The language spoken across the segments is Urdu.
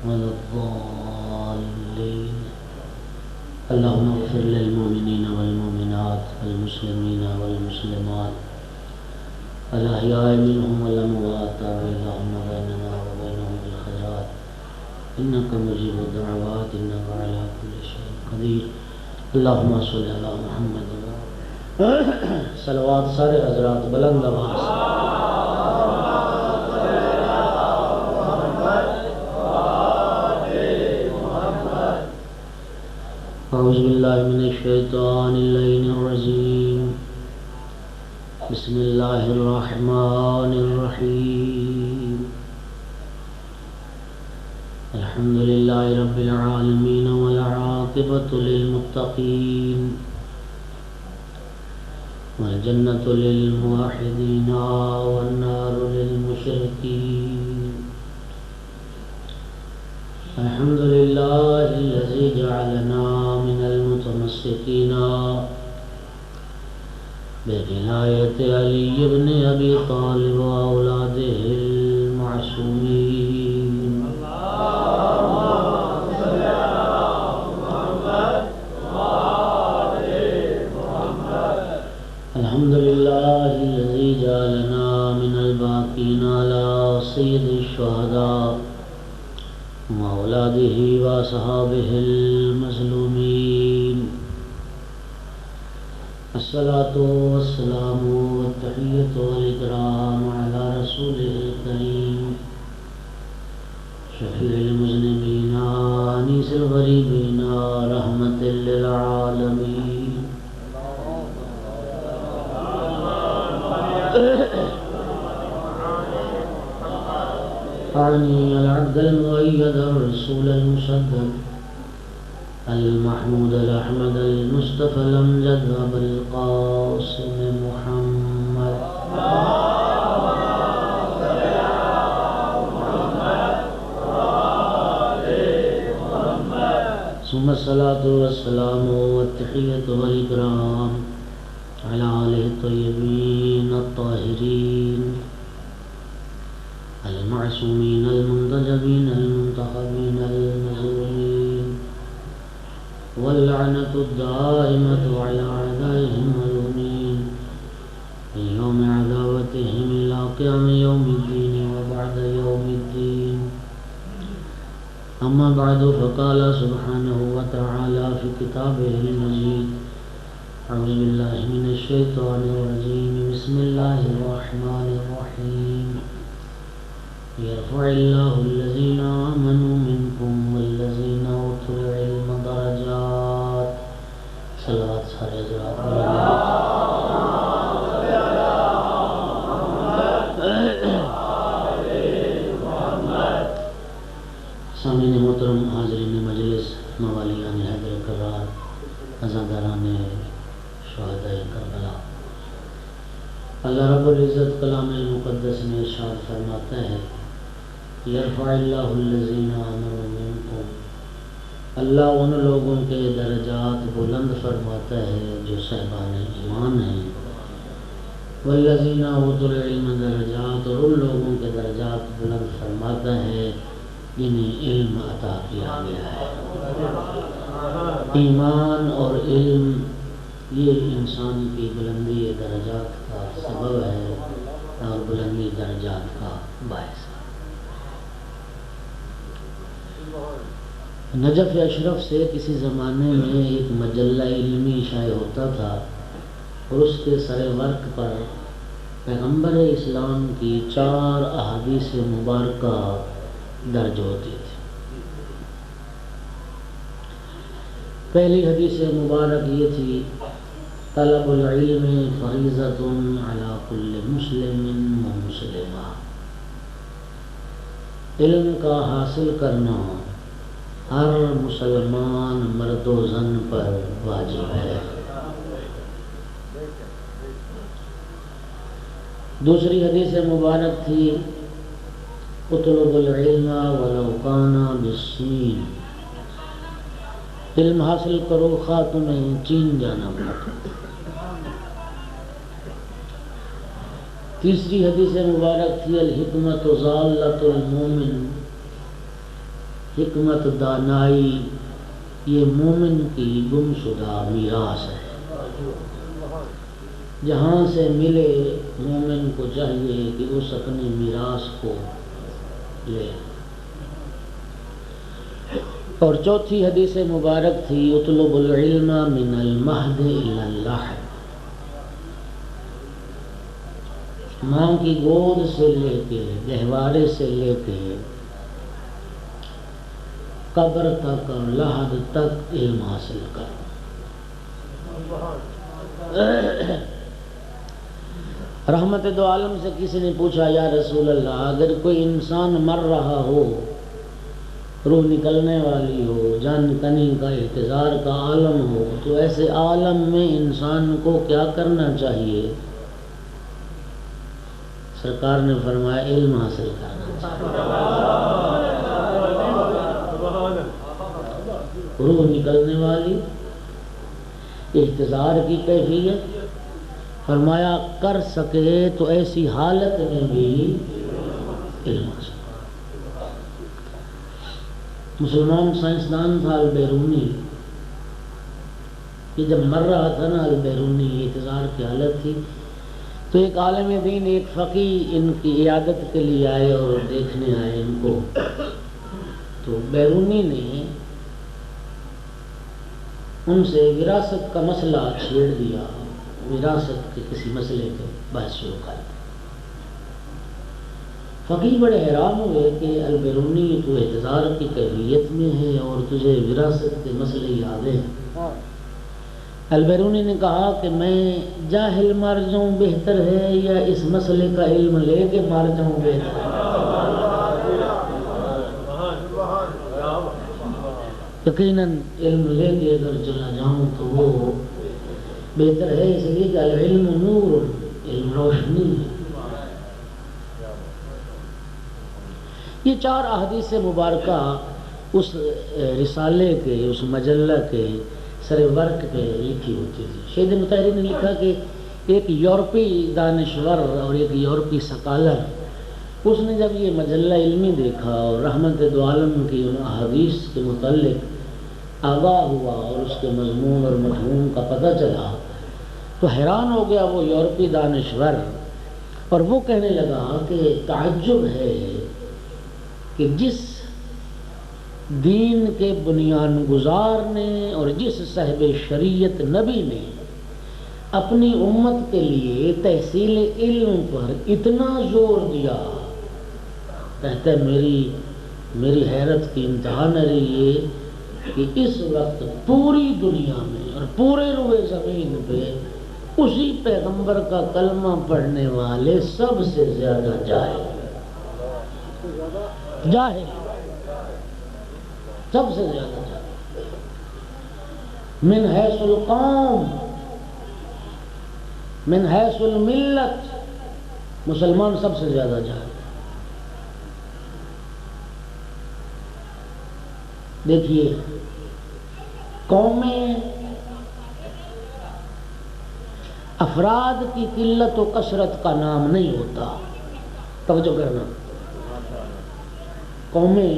ولا الضالين. اللهم اغفر للمؤمنين والمؤمنات والمسلمين والمسلمات الأحياء منهم والأموات اللهم بيننا وبينهم بالخيرات إنك مجيب الدعوات إنك على كل شيء قدير. اللهم صل على محمد صلوات سارے حضرات بلند آواز اعوذ باللہ من الشیطان اللعین الرجیم. بسم اللہ الرحمن الرحیم. الحمد للہ رب العالمین والعاقبۃ للمتقین والجنة للموحدین والنار للمشرکین. الحمد لله الذي جعلنا من المتمسكين بعناية علي بن أبي طالب وأولاده المعصومين. اللهم صل على محمد وآل محمد. الحمد لله الذي جعلنا من الباقين على سيد الشهداء وأولاده وأصحابه المظلومين. الصلاة والسلام والتحية والإكرام على رسوله الكريم شفيع المذنبين أنيس الغريبين رحمة للعالمين. أعني العبد المؤيد الرسول المسدد المحمود الأحمد المصطفى الأمجد أبا القاسم محمد. ثم الصلاة والسلام والتحية والإكرام على آله الطيبين الطاهرين المعصومين المنتجبين المنتخبين المظلومين واللعنة الدائمة على أعدائهم المظلومين من يوم عداوتهم إلى قيام يوم الدين وبعد يوم الدين. أما بعد فقال سبحانه وتعالى في كتابه المجيد أعوذ بالله من الشيطان الرجيم بسم الله الرحمن الرحيم. يرفع الله الذين آمنوا منكم والذين أوتوا العلم درجات. صلوات سارے حضرات سامعین محترم، حاضرین مجلس، موالیان حیدر کرار، عزاداران شہدائے کربلا، اللہ رب العزت کلام المقدس میں ارشاد فرماتا ہے یرفع اللہ الذین آمنوا منکم. اللہ ان لوگوں کے درجات بلند فرماتا ہے جو صاحبان ایمان ہیں. والذین اوتوا العلم درجات، اور ان لوگوں کے درجات بلند فرماتا ہے جنہیں علم عطا کیا گیا ہے. ایمان اور علم یہ انسان کی بلندی درجات کا سبب ہے اور بلندی درجات کا باعث ہے. نجف اشرف سے کسی زمانے میں ایک مجلہ علمی شائع ہوتا تھا اور اس کے سر ورق پر پیغمبر اسلام کی 4 احادیث مبارکہ درج ہوتی تھی. پہلی حدیث مبارک یہ تھی طلب العلم فریضۃ علی کل مسلم و مسلمہ. علم کا حاصل کرنا ہر مسلمان مرد و زن پر واجب ہے. دوسری حدیث مبارک تھی اطلب العلم ولو کان بالسین. علم حاصل کرو خواہ تمہیں چین جانا پڑے. تیسری حدیث مبارک تھی الحکمت ضالۃ المومن حکمت دانائی یہ مومن کی گمشدہ میراث ہے. جہاں سے ملے مومن کو چاہیے کہ اس اپنی میراث کو لے. اور چوتھی حدیث مبارک تھی اطلب العلم من المہد الی اللحد. ماں کی گود سے لے کے گہوارے سے لے کے قبر تک اور لحد تک علم حاصل کر. رحمت دو عالم سے کسی نے پوچھا یا رسول اللہ اگر کوئی انسان مر رہا ہو، روح نکلنے والی ہو، جان کنی کا احتضار کا عالم ہو، تو ایسے عالم میں انسان کو کیا کرنا چاہیے؟ سرکار نے فرمایا علم حاصل کرنا چاہیے. روح نکلنے والی احتضار کی کیفیت فرمایا کر سکے تو ایسی حالت میں بھی علم حاصل. مسلمان سائنسدان تھا البیرونی، یہ جب مر رہا تھا نا البیرونی، احتضار کی حالت تھی، تو ایک عالم دین ایک فقی ان کی عیادت کے لیے آئے اور دیکھنے آئے ان کو. تو بیرونی نے ان سے وراثت کا مسئلہ چھیڑ دیا، وراثت کے کسی مسئلے پہ بحث شروع کر دی. فقی بڑے حیران ہوئے کہ البیرونی تو احتضار کی کیفیت میں ہے اور تجھے وراثت کے مسئلے یاد ہیں. البیرونی نے کہا کہ میں جاہل مر جاؤں بہتر ہے یا اس مسئلے کا علم لے کے مر جاؤں بہتر ہے؟ یقیناً علم لے کے اگر چلا جاؤں تو وہ بہتر ہے، اس لیے کہ العلم نور، علم روشنی ہے. یہ 4 احادیث مبارکہ اس رسالے کے، اس مجلہ کے سر ورق پہ لکھی ہوتی تھی. شہید مطہری نے لکھا کہ ایک یورپی دانشور اور ایک یورپی سکالر، اس نے جب یہ مجلہ علمی دیکھا اور رحمت دو عالم کی ان احادیث کے متعلق آگاہ ہوا اور اس کے مضمون اور مفہوم کا پتہ چلا تو حیران ہو گیا وہ یورپی دانشور، اور وہ کہنے لگا کہ تعجب ہے کہ جس دین کے بنیان گزار نے اور جس صاحب شریعت نبی نے اپنی امت کے لیے تحصیل علم پر اتنا زور دیا، کہتا ہے میری حیرت کی انتہا نہ رہی ہے کہ اس وقت پوری دنیا میں اور پورے روئے زمین پہ اسی پیغمبر کا کلمہ پڑھنے والے سب سے زیادہ جاہل سب سے زیادہ جاہل. من حیث القوم من حیث الملت مسلمان سب سے زیادہ جاہل. دیکھیے قومیں افراد کی قلت و کثرت کا نام نہیں ہوتا. توجہ کرنا، قومیں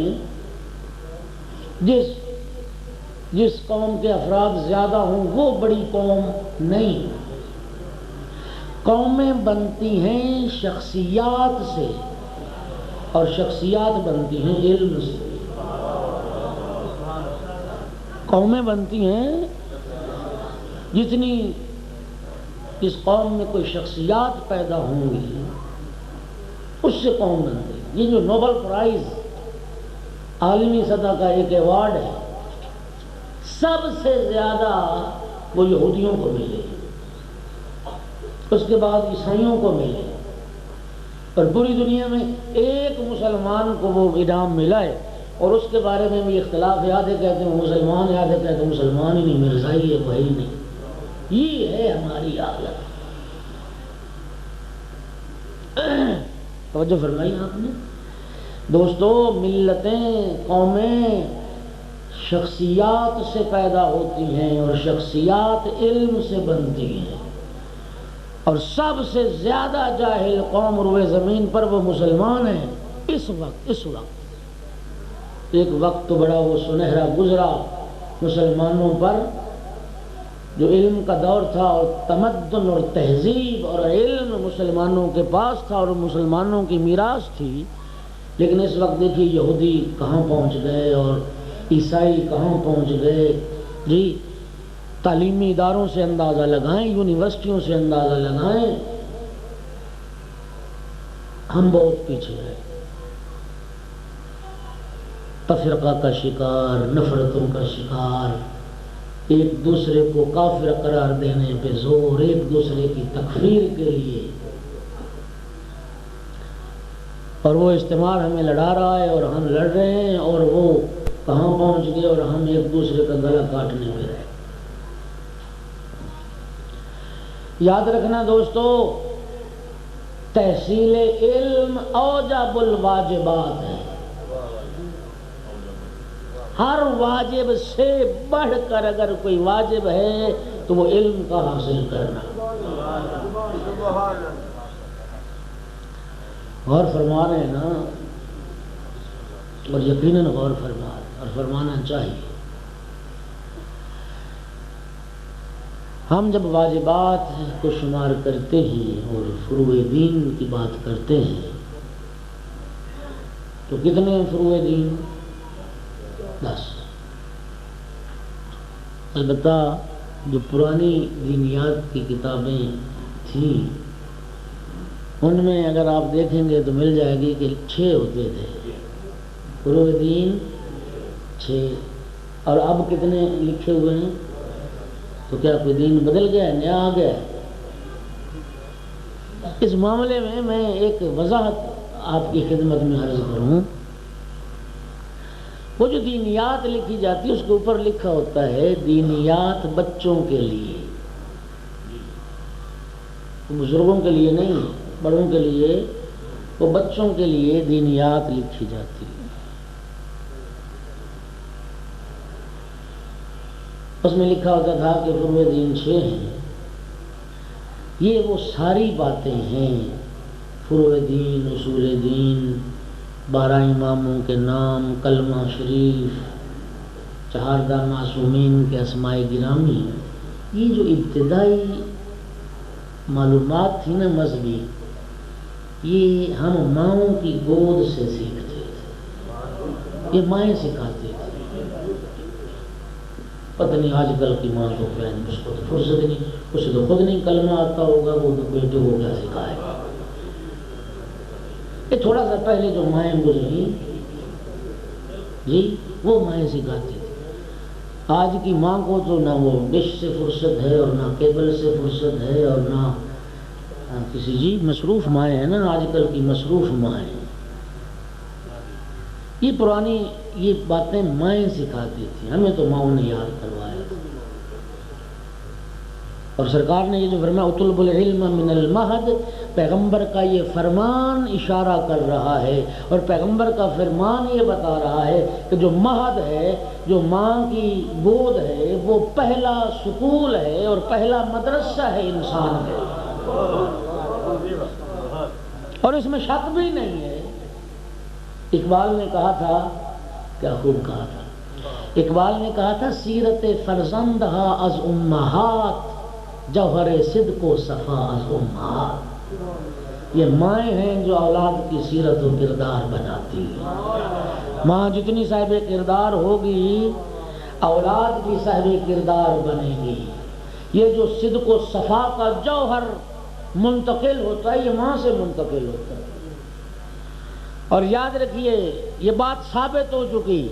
جس قوم کے افراد زیادہ ہوں وہ بڑی قوم نہیں. قومیں بنتی ہیں شخصیات سے اور شخصیات بنتی ہیں علم سے. قومیں بنتی ہیں جس قوم میں کوئی شخصیات پیدا ہوں گی اس سے قوم بنتی ہے. یہ جو نوبل پرائز عالمی سطح کا ایک ایوارڈ ہے سب سے زیادہ وہ یہودیوں کو ملے، اس کے بعد عیسائیوں کو ملے، اور پوری دنیا میں ایک مسلمان کو وہ انعام ملا ہے. اور اس کے بارے میں بھی اختلاف یاد ہے، کہتے ہیں مسلمان، یاد ہے کہتے ہیں مسلمان ہی نہیں، مرزائی ہے وہی نہیں. یہ ہے ہماری حالت. توجہ فرمائی آپ نے دوستو. ملتیں، قومیں شخصیات سے پیدا ہوتی ہیں اور شخصیات علم سے بنتی ہیں، اور سب سے زیادہ جاہل قوم روئے زمین پر وہ مسلمان ہیں اس وقت. ایک وقت تو بڑا وہ سنہرا گزرا مسلمانوں پر، جو علم کا دور تھا اور تمدن اور تہذیب اور علم مسلمانوں کے پاس تھا اور مسلمانوں کی میراث تھی، لیکن اس وقت دیکھیے یہودی کہاں پہنچ گئے اور عیسائی کہاں پہنچ گئے جی۔ تعلیمی اداروں سے اندازہ لگائیں، یونیورسٹیوں سے اندازہ لگائیں، ہم بہت پیچھے ہیں، تفرقہ کا شکار، نفرتوں کا شکار، ایک دوسرے کو کافر قرار دینے پہ زور، ایک دوسرے کی تکفیر کے لیے، اور وہ استعمار ہمیں لڑا رہا ہے اور ہم لڑ رہے ہیں، اور وہ کہاں پہنچ گئے اور ہم ایک دوسرے کا گلا کاٹنے پہ رہے۔ یاد رکھنا دوستو، تحصیل علم اوجب الواجبات ہے، ہر واجب سے بڑھ کر اگر کوئی واجب ہے تو وہ علم کا حاصل کرنا۔ غور فرما رہے ہیں نا، اور یقیناً غور فرما اور فرمانا چاہیے۔ ہم جب واجبات کو شمار کرتے ہیں اور فروع دین کی بات کرتے ہیں تو کتنے فروع دین؟ 10۔ البتہ جو پرانی دینیات کی کتابیں تھیں ان میں اگر آپ دیکھیں گے تو مل جائے گی کہ 6 ہوتے تھے فروع دین، 6۔ اور اب کتنے لکھے ہوئے ہیں؟ تو کیا کوئی دین بدل گیا ہے، نیا آ گیا ہے؟ اس معاملے میں ایک وضاحت آپ کی خدمت میں عرض کروں۔ وہ جو دینیات لکھی جاتی ہے اس کے اوپر لکھا ہوتا ہے دینیات بچوں کے لیے، بزرگوں کے لیے نہیں، بڑوں کے لیے، وہ بچوں کے لیے دینیات لکھی جاتی ہے۔ اس میں لکھا ہوتا تھا کہ فروع دین 6 ہیں۔ یہ وہ ساری باتیں ہیں، فروع دین، اصول دین، 12 اماموں کے نام، کلمہ شریف، 14 معصومین کے اسماء گرامی، یہ جو ابتدائی معلومات تھی نا مذہبی، یہ ہم ماؤں کی گود سے سیکھتے تھے، یہ مائیں سکھاتی تھی۔ پتہ نہیں آج کل کی ماں تو اس کو تو فرصت نہیں، اسے تو خود نہیں کلمہ آتا ہوگا، وہ تو بیٹے کو کیا سکھائے گا۔ یہ تھوڑا سا پہلے جو مائیں گزری جی، وہ مائیں سکھاتی تھی۔ آج کی ماں کو تو نہ وہ ڈش سے فرصت ہے اور نہ کیبل سے فرصت ہے اور نہ کسی جی، مصروف مائیں ہیں نا آج کل کی، مصروف مائیں۔ یہ پرانی یہ باتیں مائیں سکھاتی تھی، ہمیں تو ماؤں نے یاد کروایا تھا۔ اور سرکار نے یہ جو فرمایا اطلب العلم من المہد، پیغمبر کا یہ فرمان اشارہ کر رہا ہے، اور پیغمبر کا فرمان یہ بتا رہا ہے کہ جو مہد ہے، جو ماں کی گود ہے، وہ پہلا سکول ہے اور پہلا مدرسہ ہے انسان کا، اور اس میں شک بھی نہیں ہے۔ اقبال نے کہا تھا، کیا خوب کہا تھا، اقبال نے کہا تھا سیرت فرزندہا از امہات، جوہر صدق و صفا از امہات۔ یہ مائیں ہیں جو اولاد کی سیرت و کردار بناتی ہیں۔ ماں جتنی صاحب کردار ہوگی، اولاد بھی صاحب کردار بنے گی۔ یہ جو صدق و صفا کا جوہر منتقل ہوتا ہے، یہ ماں سے منتقل ہوتا ہے۔ اور یاد رکھیے یہ بات ثابت ہو چکی،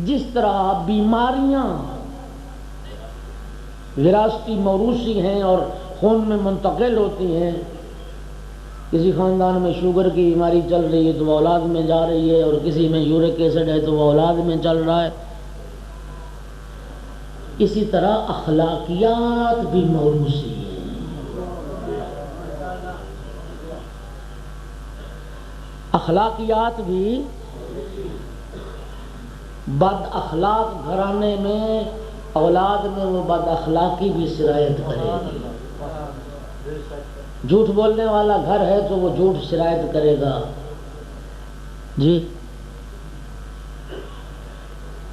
جس طرح بیماریاں وراثتی موروثی ہیں اور خون میں منتقل ہوتی ہیں، کسی خاندان میں شوگر کی بیماری چل رہی ہے تو وہ اولاد میں جا رہی ہے، اور کسی میں یورک ایسڈ ہے تو وہ اولاد میں چل رہا ہے، اسی طرح اخلاقیات بھی موروثی ہیں۔ اخلاقیات بھی، بد اخلاق گھرانے میں اولاد میں وہ بد اخلاقی بھی سرایت کرے گی۔ جھوٹ بولنے والا گھر ہے تو وہ جھوٹ سرایت کرے گا جی۔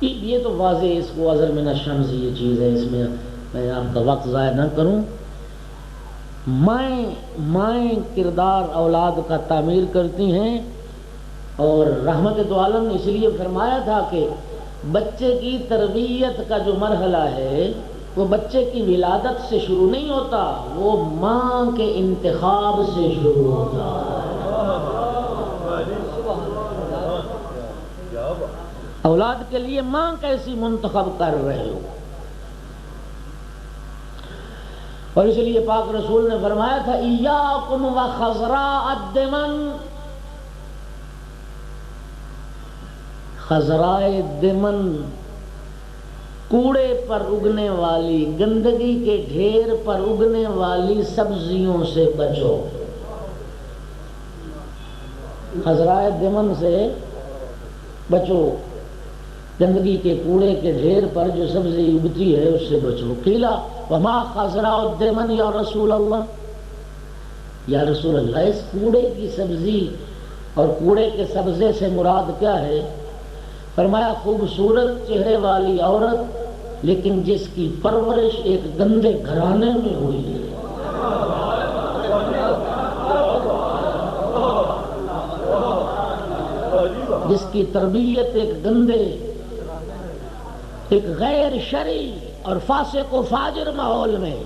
یہ تو واضح اس کو عذر من الشمس یہ چیز ہے، اس میں میں آپ کا وقت ضائع نہ کروں۔ مائیں کردار اولاد کا تعمیر کرتی ہیں، اور رحمت دو عالم نے اس لیے فرمایا تھا کہ بچے کی تربیت کا جو مرحلہ ہے وہ بچے کی ولادت سے شروع نہیں ہوتا، وہ ماں کے انتخاب سے شروع ہوتا ہے۔ اولاد کے لیے ماں کیسی منتخب کر رہے ہو، اور اس لیے پاک رسول نے فرمایا تھا ایاکم وخضراء الدمن، خضراء دمن کوڑے پر اگنے والی، گندگی کے ڈھیر پر اگنے والی سبزیوں سے بچو۔ خضراء دمن سے بچو، گندگی کے کوڑے کے ڈھیر پر جو سبزی اگتی ہے اس سے بچو۔ قیل وما خضراء الدمن یا رسول اللہ، یا رسول اللہ اس کوڑے کی سبزی اور کوڑے کے سبزے سے مراد کیا ہے؟ فرمایا خوبصورت چہرے والی عورت لیکن جس کی پرورش ایک گندے گھرانے میں ہوئی ہے۔ جس کی تربیت ایک گندے، ایک غیر شرعی اور فاسق و فاجر ماحول میں۔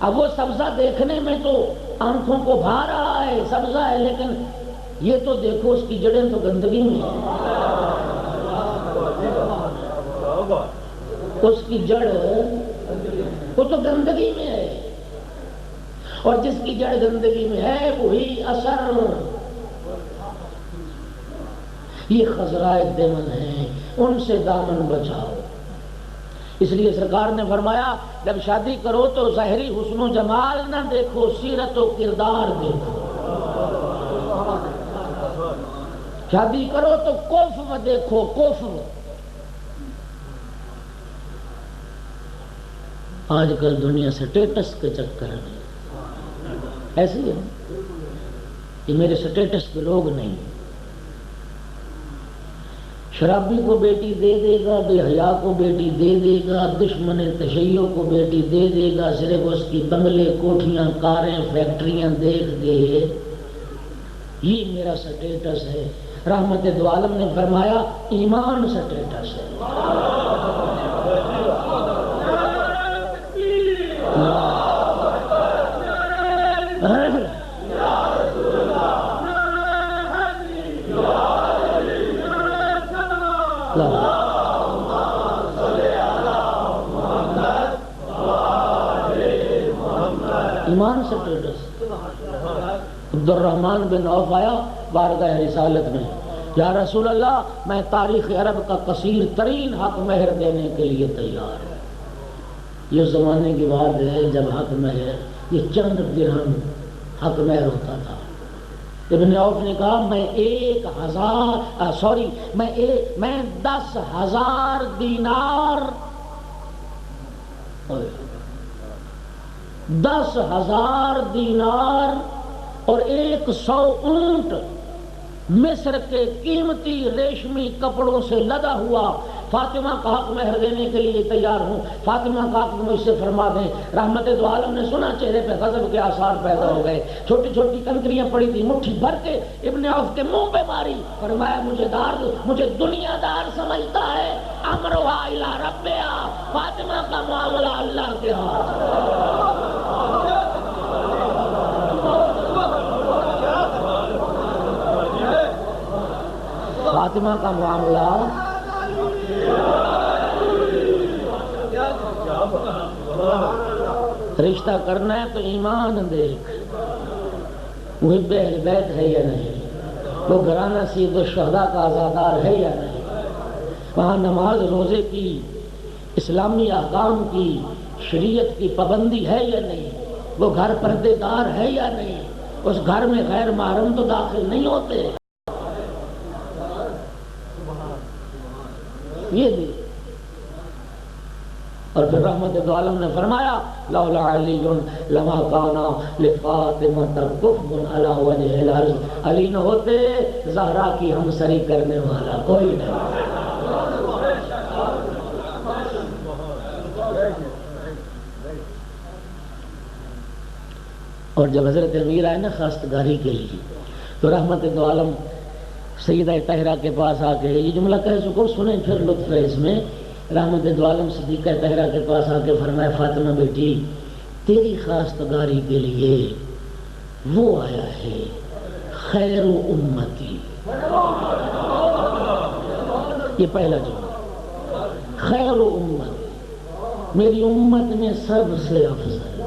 اب وہ سبزہ دیکھنے میں تو آنکھوں کو بھا رہا ہے، سبزہ ہے، لیکن یہ تو دیکھو اس کی جڑیں تو گندگی میں ہیں، اس کی جڑ وہ تو گندگی میں ہے، اور جس کی جڑ گندگی میں ہے وہی اثر۔ یہ خضراء دمن ہیں، ان سے دامن بچاؤ۔ اس لیے سرکار نے فرمایا جب شادی کرو تو ظاہری حسن و جمال نہ دیکھو، سیرت و کردار دیکھو۔ شادی کرو تو کفو دیکھو، کفو۔ آج کل دنیا سٹیٹس کے چکر میں ایسے ہی ہے، یہ میرے سٹیٹس کے لوگ نہیں۔ شرابی کو بیٹی دے دے گا، بے حیا کو بیٹی دے دے گا، دشمن تشیع کو بیٹی دے دے گا، صرف اس کی بنگلے، کوٹھیاں، کاریں، فیکٹریاں دیکھ کے یہ میرا سٹیٹس ہے۔ رحمت دو عالم نے فرمایا ایمان سٹیٹس ہے۔ ایمان سٹیٹس۔ عبد الرحمن بن عوف آیا بارگاہ رسالت میں، یا رسول اللہ میں تاریخ عرب کا قصیر ترین حق مہر دینے کے لیے تیار ہوں۔ یہ زمانے کی بات ہے جب حق مہر یہ چند درہم حق مہر ہوتا تھا۔ ابن عوف نے کہا میں 10,000 دینار 10,000 دینار اور 100 اونٹ مصر کے قیمتی ریشمی کپڑوں سے لدا ہوا فاطمہ کا حق مہر دینے کے لیے تیار ہوں۔ فاطمہ کا حق مجھ سے فرما دیں۔ رحمت دو عالم نے سنا، چہرے پہ غضب کے آثار پیدا ہو گئے، چھوٹی چھوٹی کنکریاں پڑی تھی، مٹھی بھر کے ابن عوف کے منہ پہ ماری، فرمایا مجھے دنیا دار سمجھتا ہے، امرها الی ربها، فاطمہ کا معاملہ اللہ کے ہاتھ۔ فاطمہ کا معاملہ رشتہ کرنا ہے تو ایمان دیکھ، محب اہل بیت ہے یا نہیں، وہ گھرانہ سید الشہداء کا عزادار ہے یا نہیں، وہاں نماز روزے کی، اسلامی احکام کی، شریعت کی پابندی ہے یا نہیں، وہ گھر پردے دار ہے یا نہیں، اس گھر میں غیر محرم تو داخل نہیں ہوتے۔ یہ بھی اور پھر رحمت دو عالم نے فرمایا لولا علی لما کانا لفاطمہ کفء علی وجہ الارض، علی نہ ہوتے زہرا کی ہمسری کرنے والا کوئی نہیں۔ اور جب حضرت امیر آئے نا خواستگاری کے لیے تو رحمت دو عالم سیدہ طاہرہ کے پاس آ کے یہ جملہ کہہ چکو، سنیں پھر لطف ہے اس میں. رحمت دو عالم صدیقہ طاہرہ کے پاس آ کے فرمایا فاطمہ بیٹی تیری خواستگاری کے لیے وہ آیا ہے خیر امتی. یہ پہلا جملہ، خیر امت، میری امت میں سب سے افضل،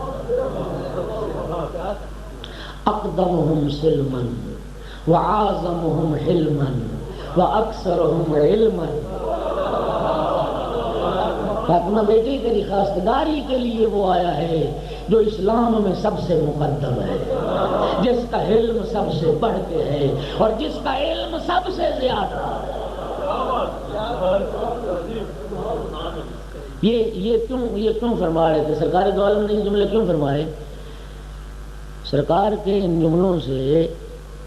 اقدمہم سلما وعاظمہم حلما واکثرہم علما. فاطمہ بیٹی تیری خواستگاری کے لیے وہ آیا ہے جو اسلام میں سب سے مقدم ہے، جس کا علم سب سے بڑھ کے ہے اور جس کا علم سب سے زیادہ. یہ کیوں فرما رہے تھے سرکار دو عالم نے یہ جملے کیوں فرمائے؟ سرکار کے ان جملوں سے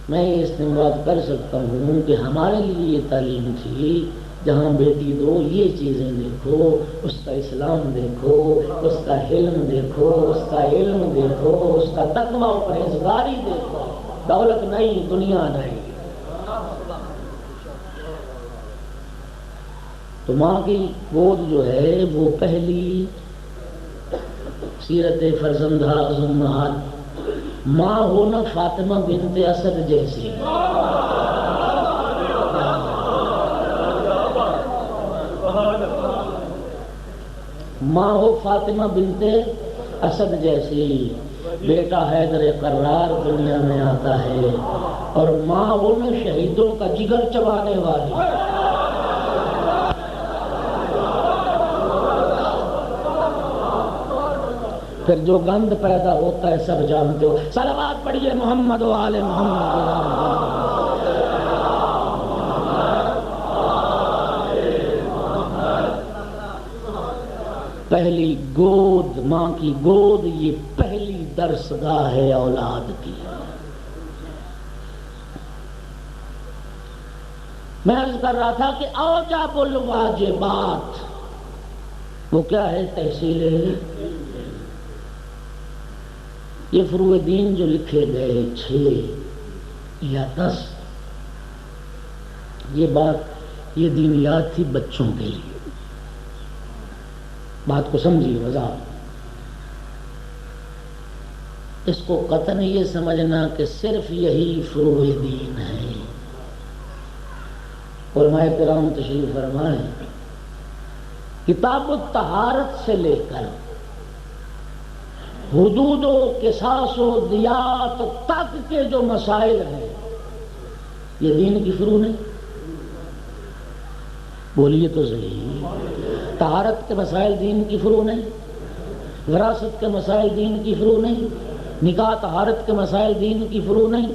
میں یہ استنباط کر سکتا ہوں کہ ہمارے لیے یہ تعلیم تھی، جہاں بیٹی دو یہ چیزیں دیکھو، اس کا اسلام دیکھو، اس کا علم دیکھو، اس کا علم دیکھو، اس کا تقویٰ و پرہیزگاری دیکھو، دولت نہیں، دنیا نہیں. تو ماں کی گود جو ہے وہ پہلی سیرت فرزندہ امہات، ماں ہونا فاطمہ بنت اسد جیسی، ماں ہو فاطمہ بنت اسد جیسی. بیٹا حیدر قرار دنیا میں آتا ہے اور ماں ہو میں شہیدوں کا جگر چبانے والی. پھر جو گند پیدا ہوتا ہے سب جانتے ہو. صلوات پڑھیے محمد و آل محمد. پہلی گود، ماں کی گود، یہ پہلی درسگاہ ہے اولاد کی. میں عرض کر رہا تھا کہ اوجب الواجبات وہ کیا ہے؟ تحصیل. یہ فروع دین جو لکھے گئے 6 یا 10، یہ دینیات تھی بچوں کے لیے. بات کو سمجھیے وضاحت. اس کو قطعاً یہ سمجھنا کہ صرف یہی فروع دین ہے. علماء کرام تشریف فرمائیں، کتاب الطہارت سے لے کر حدود و قصاص و دیات تک کے جو مسائل ہیں یہ دین کی فروع نہیں. بولیے تو صحیح. طہارت کے مسائل دین کی فروع نہیں، وراثت کے مسائل دین کی فروع نہیں، نکاح طہارت کے مسائل دین کی فروع نہیں،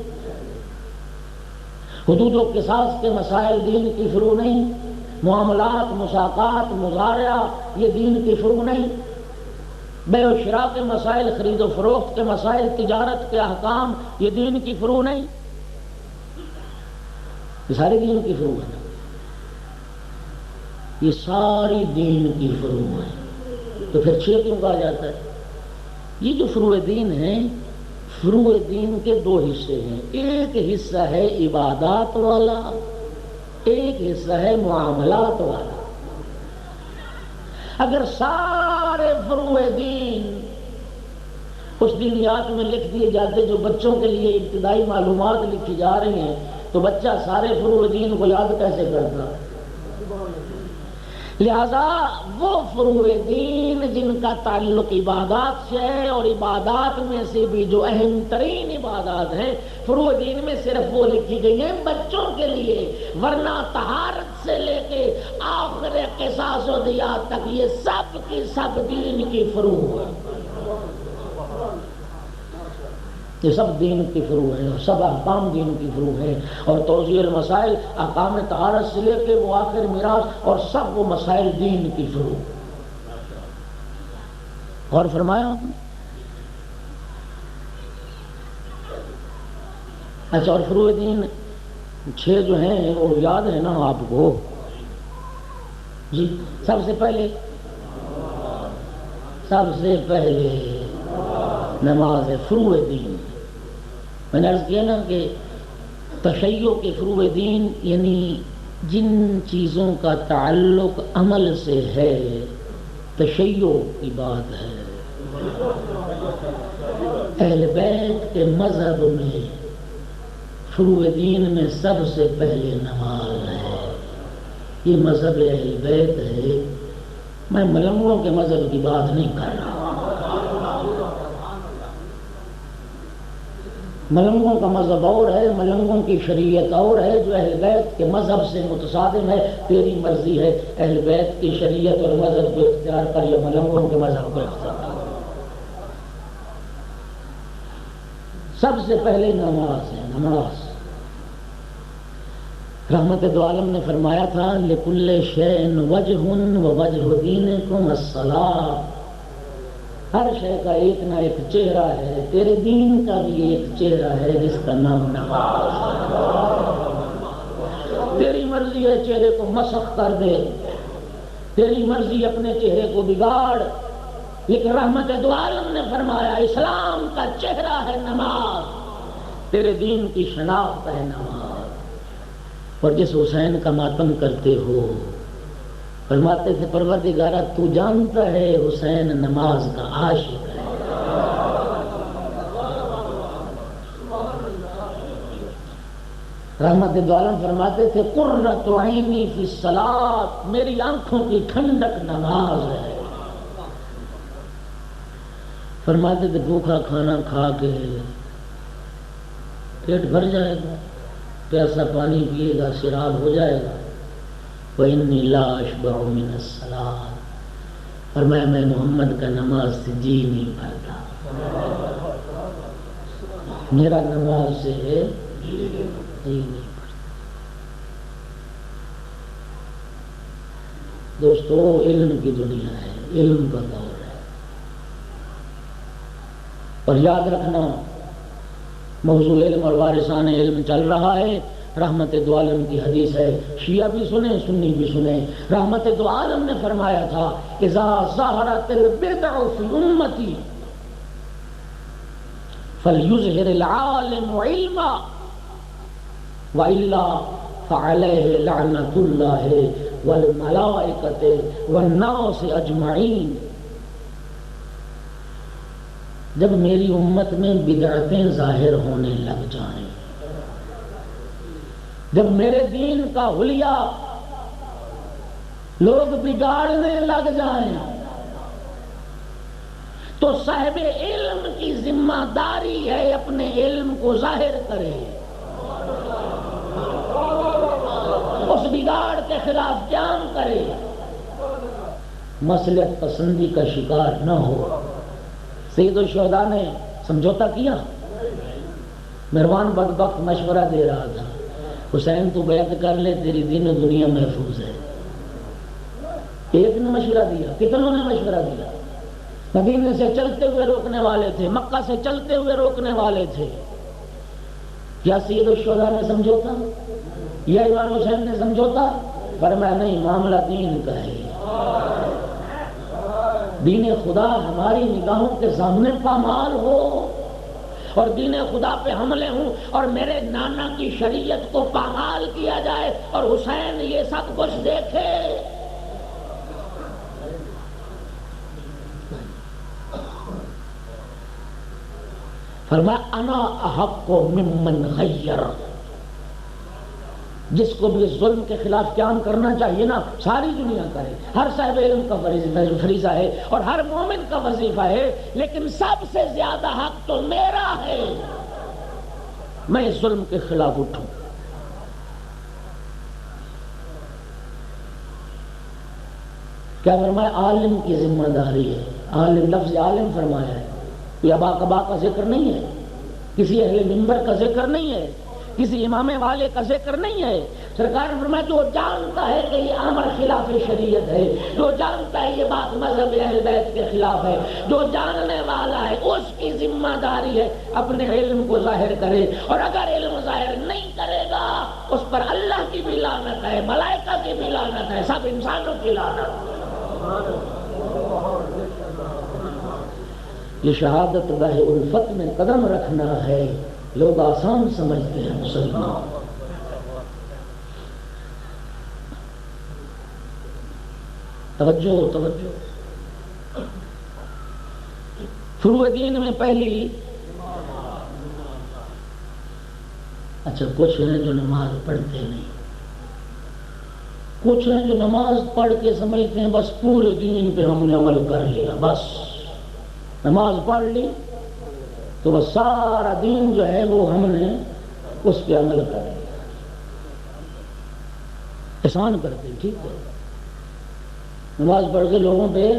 حدود و قصاص کے مسائل دین کی فروع نہیں، معاملات، مساقات، مزارعہ یہ دین کی فروع نہیں، بے و شراء کے مسائل، خرید و فروخت کے مسائل، تجارت کے احکام یہ دین کی فروع نہیں. یہ سارے دین کی فروع ہیں. یہ ساری دین کی فروع ہے. تو پھر 6 کیوں کہا جاتا ہے؟ یہ جو فروع دین ہیں، فروع دین کے 2 حصے ہیں. ایک حصہ ہے عبادات والا، ایک حصہ ہے معاملات والا. اگر سارے فروع دین اس دینیات میں لکھ دیے جاتے جو بچوں کے لیے ابتدائی معلومات لکھی جا رہی ہیں تو بچہ سارے فروع دین کو یاد کیسے کرتا؟ لہذا وہ فروع دین جن کا تعلق عبادات سے ہے، اور عبادات میں سے بھی جو اہم ترین عبادات ہیں فروع دین میں صرف وہ لکھی گئی ہیں بچوں کے لیے، ورنہ طہارت سے لے کے آخر قصاص و دیات تک یہ سب کی سب دین کی فروع ہے. یہ سب دین کی فروع ہیں اور سب احکام دین کی فروع ہیں. اور توضیح المسائل احکام طہارت سے لے کے وہ آخر میراث اور سب وہ مسائل دین کی فروع. اور فرمایا اچھا. اور فروع دین 6 جو ہیں وہ یاد ہے نا آپ کو؟ جی سب سے پہلے نماز ہے فروع دین. میں نے عرض کیا نا کہ تشیع کے فروع دین یعنی جن چیزوں کا تعلق عمل سے ہے تشیع کی بات ہے. اہل بیت کے مذہب میں فروع دین میں سب سے پہلے نماز ہے. یہ مذہب اہل بیت ہے. میں ملنگوں کے مذہب کی بات نہیں کر رہا. ملنگوں کا مذہب اور ہے، ملنگوں کی شریعت اور ہے جو اہل بیت کے مذہب سے متصادم ہے. تیری مرضی ہے اہل بیت کی شریعت اور مذہب کو اختیار کر یا ملنگوں کے مذہب کو اختیار کر. سب سے پہلے نماز ہے. نماز رحمت دو عالم نے فرمایا تھا لِكُلِّ شَيْءٍ وَجْهٌ وَوَجْهُ دِينِكُمْ الصَّلَاةُ. ہر شے کا ایک نہ ایک چہرہ ہے، تیرے دین کا بھی ایک چہرہ ہے جس کا نام نماز ہے. تیری مرضی ہے چہرے کو مسخ کر دے، تیری مرضی اپنے چہرے کو بگاڑ، لیکن رحمت دو عالم نے فرمایا اسلام کا چہرہ ہے نماز، تیرے دین کی شناخت ہے نماز. اور جس حسین کا ماتم کرتے ہو فرماتے تھے پروردگارہ تو جانتا ہے حسین نماز کا عاشق ہے. رحمت دو عالم فرماتے تھے قرۃ عینی فی الصلاۃ، میری آنکھوں کی ٹھنڈک نماز ہے. فرماتے تھے بھوکا کھانا کھا کے پیٹ بھر جائے گا، پیاسا پانی پیے گا سیراب ہو جائے گا. وَإِنِّي لَا أَشْبَعُ مِنَ الصَّلَاةِ، فرمایا میں محمد کا نماز سے جی نہیں بھرتا، میرا نماز سے جی نہیں بھرتا. دوستو علم کی دنیا ہے، علم کا دور ہے. اور یاد رکھنا موضوع علم اور وارثان علم چل رہا ہے. رحمت دو عالم کی حدیث ہے، شیعہ بھی سنیں سنی بھی سنیں. رحمت دو عالم نے فرمایا تھا اذا ظہرت البدع فی امتی فلیظہر العالم علما والا فعلیہ لعنت اللہ والملائکۃ والناس اجمعین. جب میری امت میں بدعتیں ظاہر ہونے لگ جائیں، جب میرے دین کا حلیہ لوگ بگاڑنے لگ جائیں تو صاحب علم کی ذمہ داری ہے اپنے علم کو ظاہر کرے، اس بگاڑ کے خلاف قیام کرے، مصلحت پسندی کا شکار نہ ہو. سید الشہداء نے سمجھوتا کیا. مہربان بدبخت مشورہ دے رہا تھا حسین تو بیعت کر لے تیری دین و دنیا محفوظ ہے. ایک نے مشورہ دیا، کتنوں نے مشورہ دیا. مدینے سے چلتے ہوئے روکنے والے تھے، مکہ سے چلتے ہوئے روکنے والے تھے. کیا سید الشہداء نے سمجھوتا یا امام حسین نے سمجھوتا؟ فرمایا نہیں، معاملہ دین کا ہے. دین خدا ہماری نگاہوں کے سامنے پامال ہو اور دین خدا پہ حملے ہوں اور میرے نانا کی شریعت کو پامال کیا جائے اور حسین یہ سب کچھ دیکھے. فرمایا انا احق ممن غیر. جس کو بھی ظلم کے خلاف قیام کرنا چاہیے نا ساری دنیا کرے، ہر صاحب علم کا فریضہ ہے اور ہر مومن کا وظیفہ ہے، لیکن سب سے زیادہ حق تو میرا ہے، میں اس ظلم کے خلاف اٹھوں. کیا فرمایا؟ عالم کی ذمہ داری ہے. عالم لفظ عالم فرمایا ہے، یہ ابا کبا کا ذکر نہیں ہے، کسی اہل منبر کا ذکر نہیں ہے، کسی امام والے کا ذکر نہیں ہے. سرکار نے فرمایا جو جانتا ہے کہ یہ عمل خلاف شریعت ہے، جو جانتا ہے یہ بات مذہب اہل بیت کے خلاف ہے، جو جاننے والا ہے اس کی ذمہ داری ہے اپنے علم کو ظاہر کرے. اور اگر علم ظاہر نہیں کرے گا اس پر اللہ کی بھی لعنت ہے، ملائکہ کی بھی لعنت ہے، سب انسانوں کی لعنت ہے. یہ شہادت گاہ الفت میں قدم رکھنا ہے، لوگ آسان سمجھتے ہیں مسلمان۔ توجہ توجہ۔ فروع دین میں پہلی، اچھا کچھ ہیں جو نماز پڑھتے نہیں، کچھ ہیں جو نماز پڑھ کے سمجھتے ہیں بس پورے دین پہ ہم نے عمل کر لیا، بس نماز پڑھ لی تو بس سارا دین جو ہے وہ ہم نے اس پہ عمل کر لیا، احسان کرتے ٹھیک ہے، نماز پڑھ کے لوگوں پہ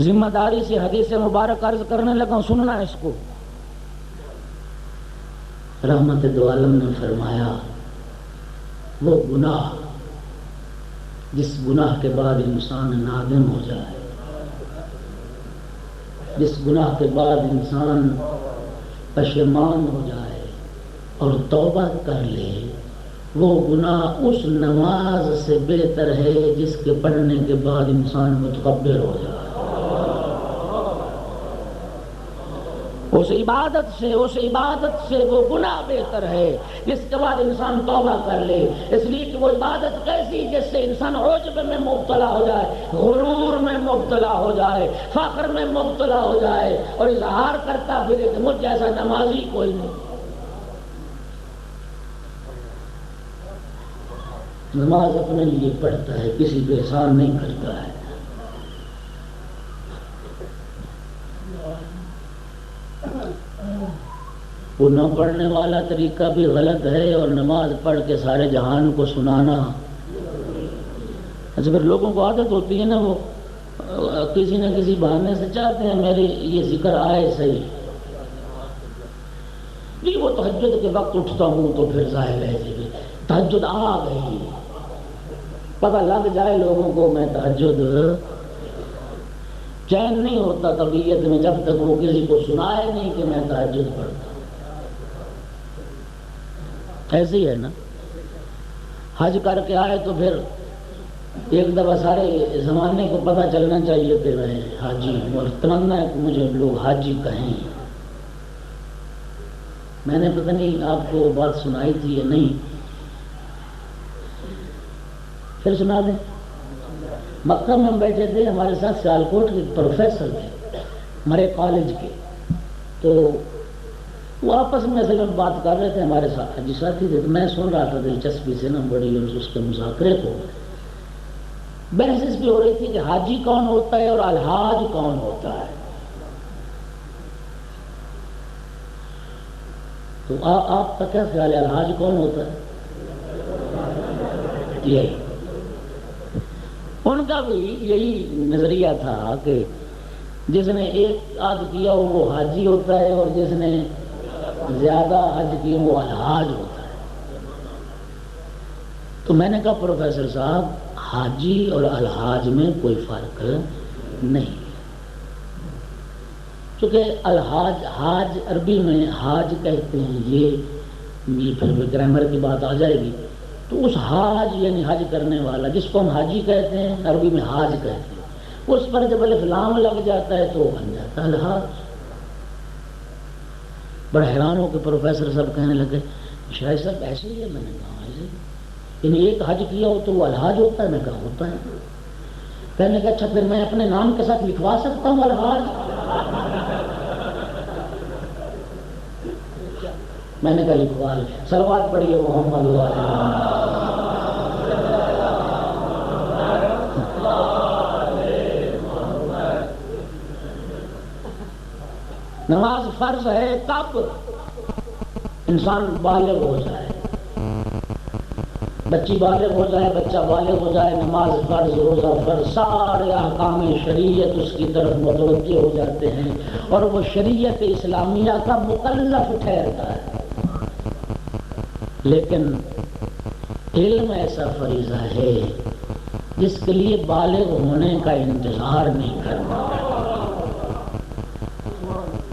ذمہ داری سے حدیث مبارک عرض کرنے لگا، سننا اس کو۔ رحمت دو عالم نے فرمایا وہ گناہ جس گناہ کے بعد انسان نادم ہو جائے، جس گناہ کے بعد انسان پشیمان ہو جائے اور توبہ کر لے، وہ گناہ اس نماز سے بہتر ہے جس کے پڑھنے کے بعد انسان متکبر ہو جائے، اس عبادت سے وہ گناہ بہتر ہے جس کے بعد انسان توبہ کر لے، اس لیے کہ وہ عبادت کیسی جس سے انسان عجب میں مبتلا ہو جائے، غرور میں مبتلا ہو جائے، فخر میں مبتلا ہو جائے اور اظہار کرتا پھرے کہ مجھ جیسا نمازی کوئی نہیں۔ نماز اپنے لیے پڑھتا ہے، کسی پہ احسان نہیں کرتا ہے۔ وہ نہ پڑھنے والا طریقہ بھی غلط ہے اور نماز پڑھ کے سارے جہان کو سنانا، اچھا پھر لوگوں کو عادت ہوتی ہے نا، وہ کسی نہ کسی بہانے سے چاہتے ہیں میرے یہ ذکر آئے صحیح جی، وہ تہجد کے وقت اٹھتا ہوں تو پھر ظاہر ہے جی تہجد آ گئی، پتہ لگ جائے لوگوں کو میں تہجد، چین نہیں ہوتا طبیعت میں جب تک وہ کسی کو سنائے نہیں کہ میں تہجد پڑھتا۔ ایسے ہی ہے نا، حج کر کے آئے تو پھر ایک دفعہ سارے زمانے کو پتہ چلنا چاہیے کہ میں حاجی ہوں اور تمنا ہے کہ مجھے لوگ حاجی کہیں۔ میں نے پتہ نہیں آپ کو بات سنائی تھی یا نہیں، پھر سنا دیں۔ مکہ میں ہم بیٹھے تھے، ہمارے ساتھ سیالکوٹ کے پروفیسر تھے ہمارے کالج کے، تو وہ آپس میں اصل میں بات کر رہے تھے، ہمارے ساتھ حاجی ساتھی تھے، تو میں سن رہا تھا دلچسپی سے نا بڑی، اس کے مذاکرے کو بحث اس پہ ہو رہی تھی کہ حاجی کون ہوتا ہے اور الحاج کون ہوتا ہے۔ تو آپ کا کیا خیال ہے، الحاج کون ہوتا ہے؟ یہی ان کا بھی یہی نظریہ تھا کہ جس نے ایک آدھ کیا ہو وہ حاجی ہوتا ہے اور جس نے زیادہ حج کیے وہ الحاج ہوتا ہے۔ تو میں نے کہا پروفیسر صاحب حاجی اور الحاج میں کوئی فرق نہیں، چونکہ الحاج، حاج عربی میں حاج کہتے ہیں، یہ پھر گرامر کی بات آ جائے گی، تو اس حاج یعنی حج کرنے والا جس کو ہم حاجی کہتے ہیں عربی میں حاج کہتے ہیں، اس پر جب الف لام لگ جاتا ہے تو بن جاتا ہے الحاج۔ بڑا حیران ہو کے پروفیسر صاحب کہنے لگے شاہد صاحب ایسے ہی ہے؟ میں نے کہا ایسے، یعنی ایک حج کیا ہو تو وہ الحاج ہوتا ہے؟ میں کہا ہوتا ہے۔ کہنے کا اچھا پھر میں اپنے نام کے ساتھ لکھوا سکتا ہوں الحاج؟ میں نے کہا لکھوا لے، صلوات پڑھیے محمد نماز فرض ہے کب انسان بالغ ہو جائے، بچی بالغ ہو جائے، بچہ بالغ ہو جائے، نماز فرض، روزہ فرض، سارے احکام شریعت اس کی طرف متوجہ ہو جاتے ہیں اور وہ شریعت اسلامیہ کا مکلف ٹھہرتا ہے۔ لیکن علم ایسا فریضہ ہے جس کے لیے بالغ ہونے کا انتظار نہیں کرنا۔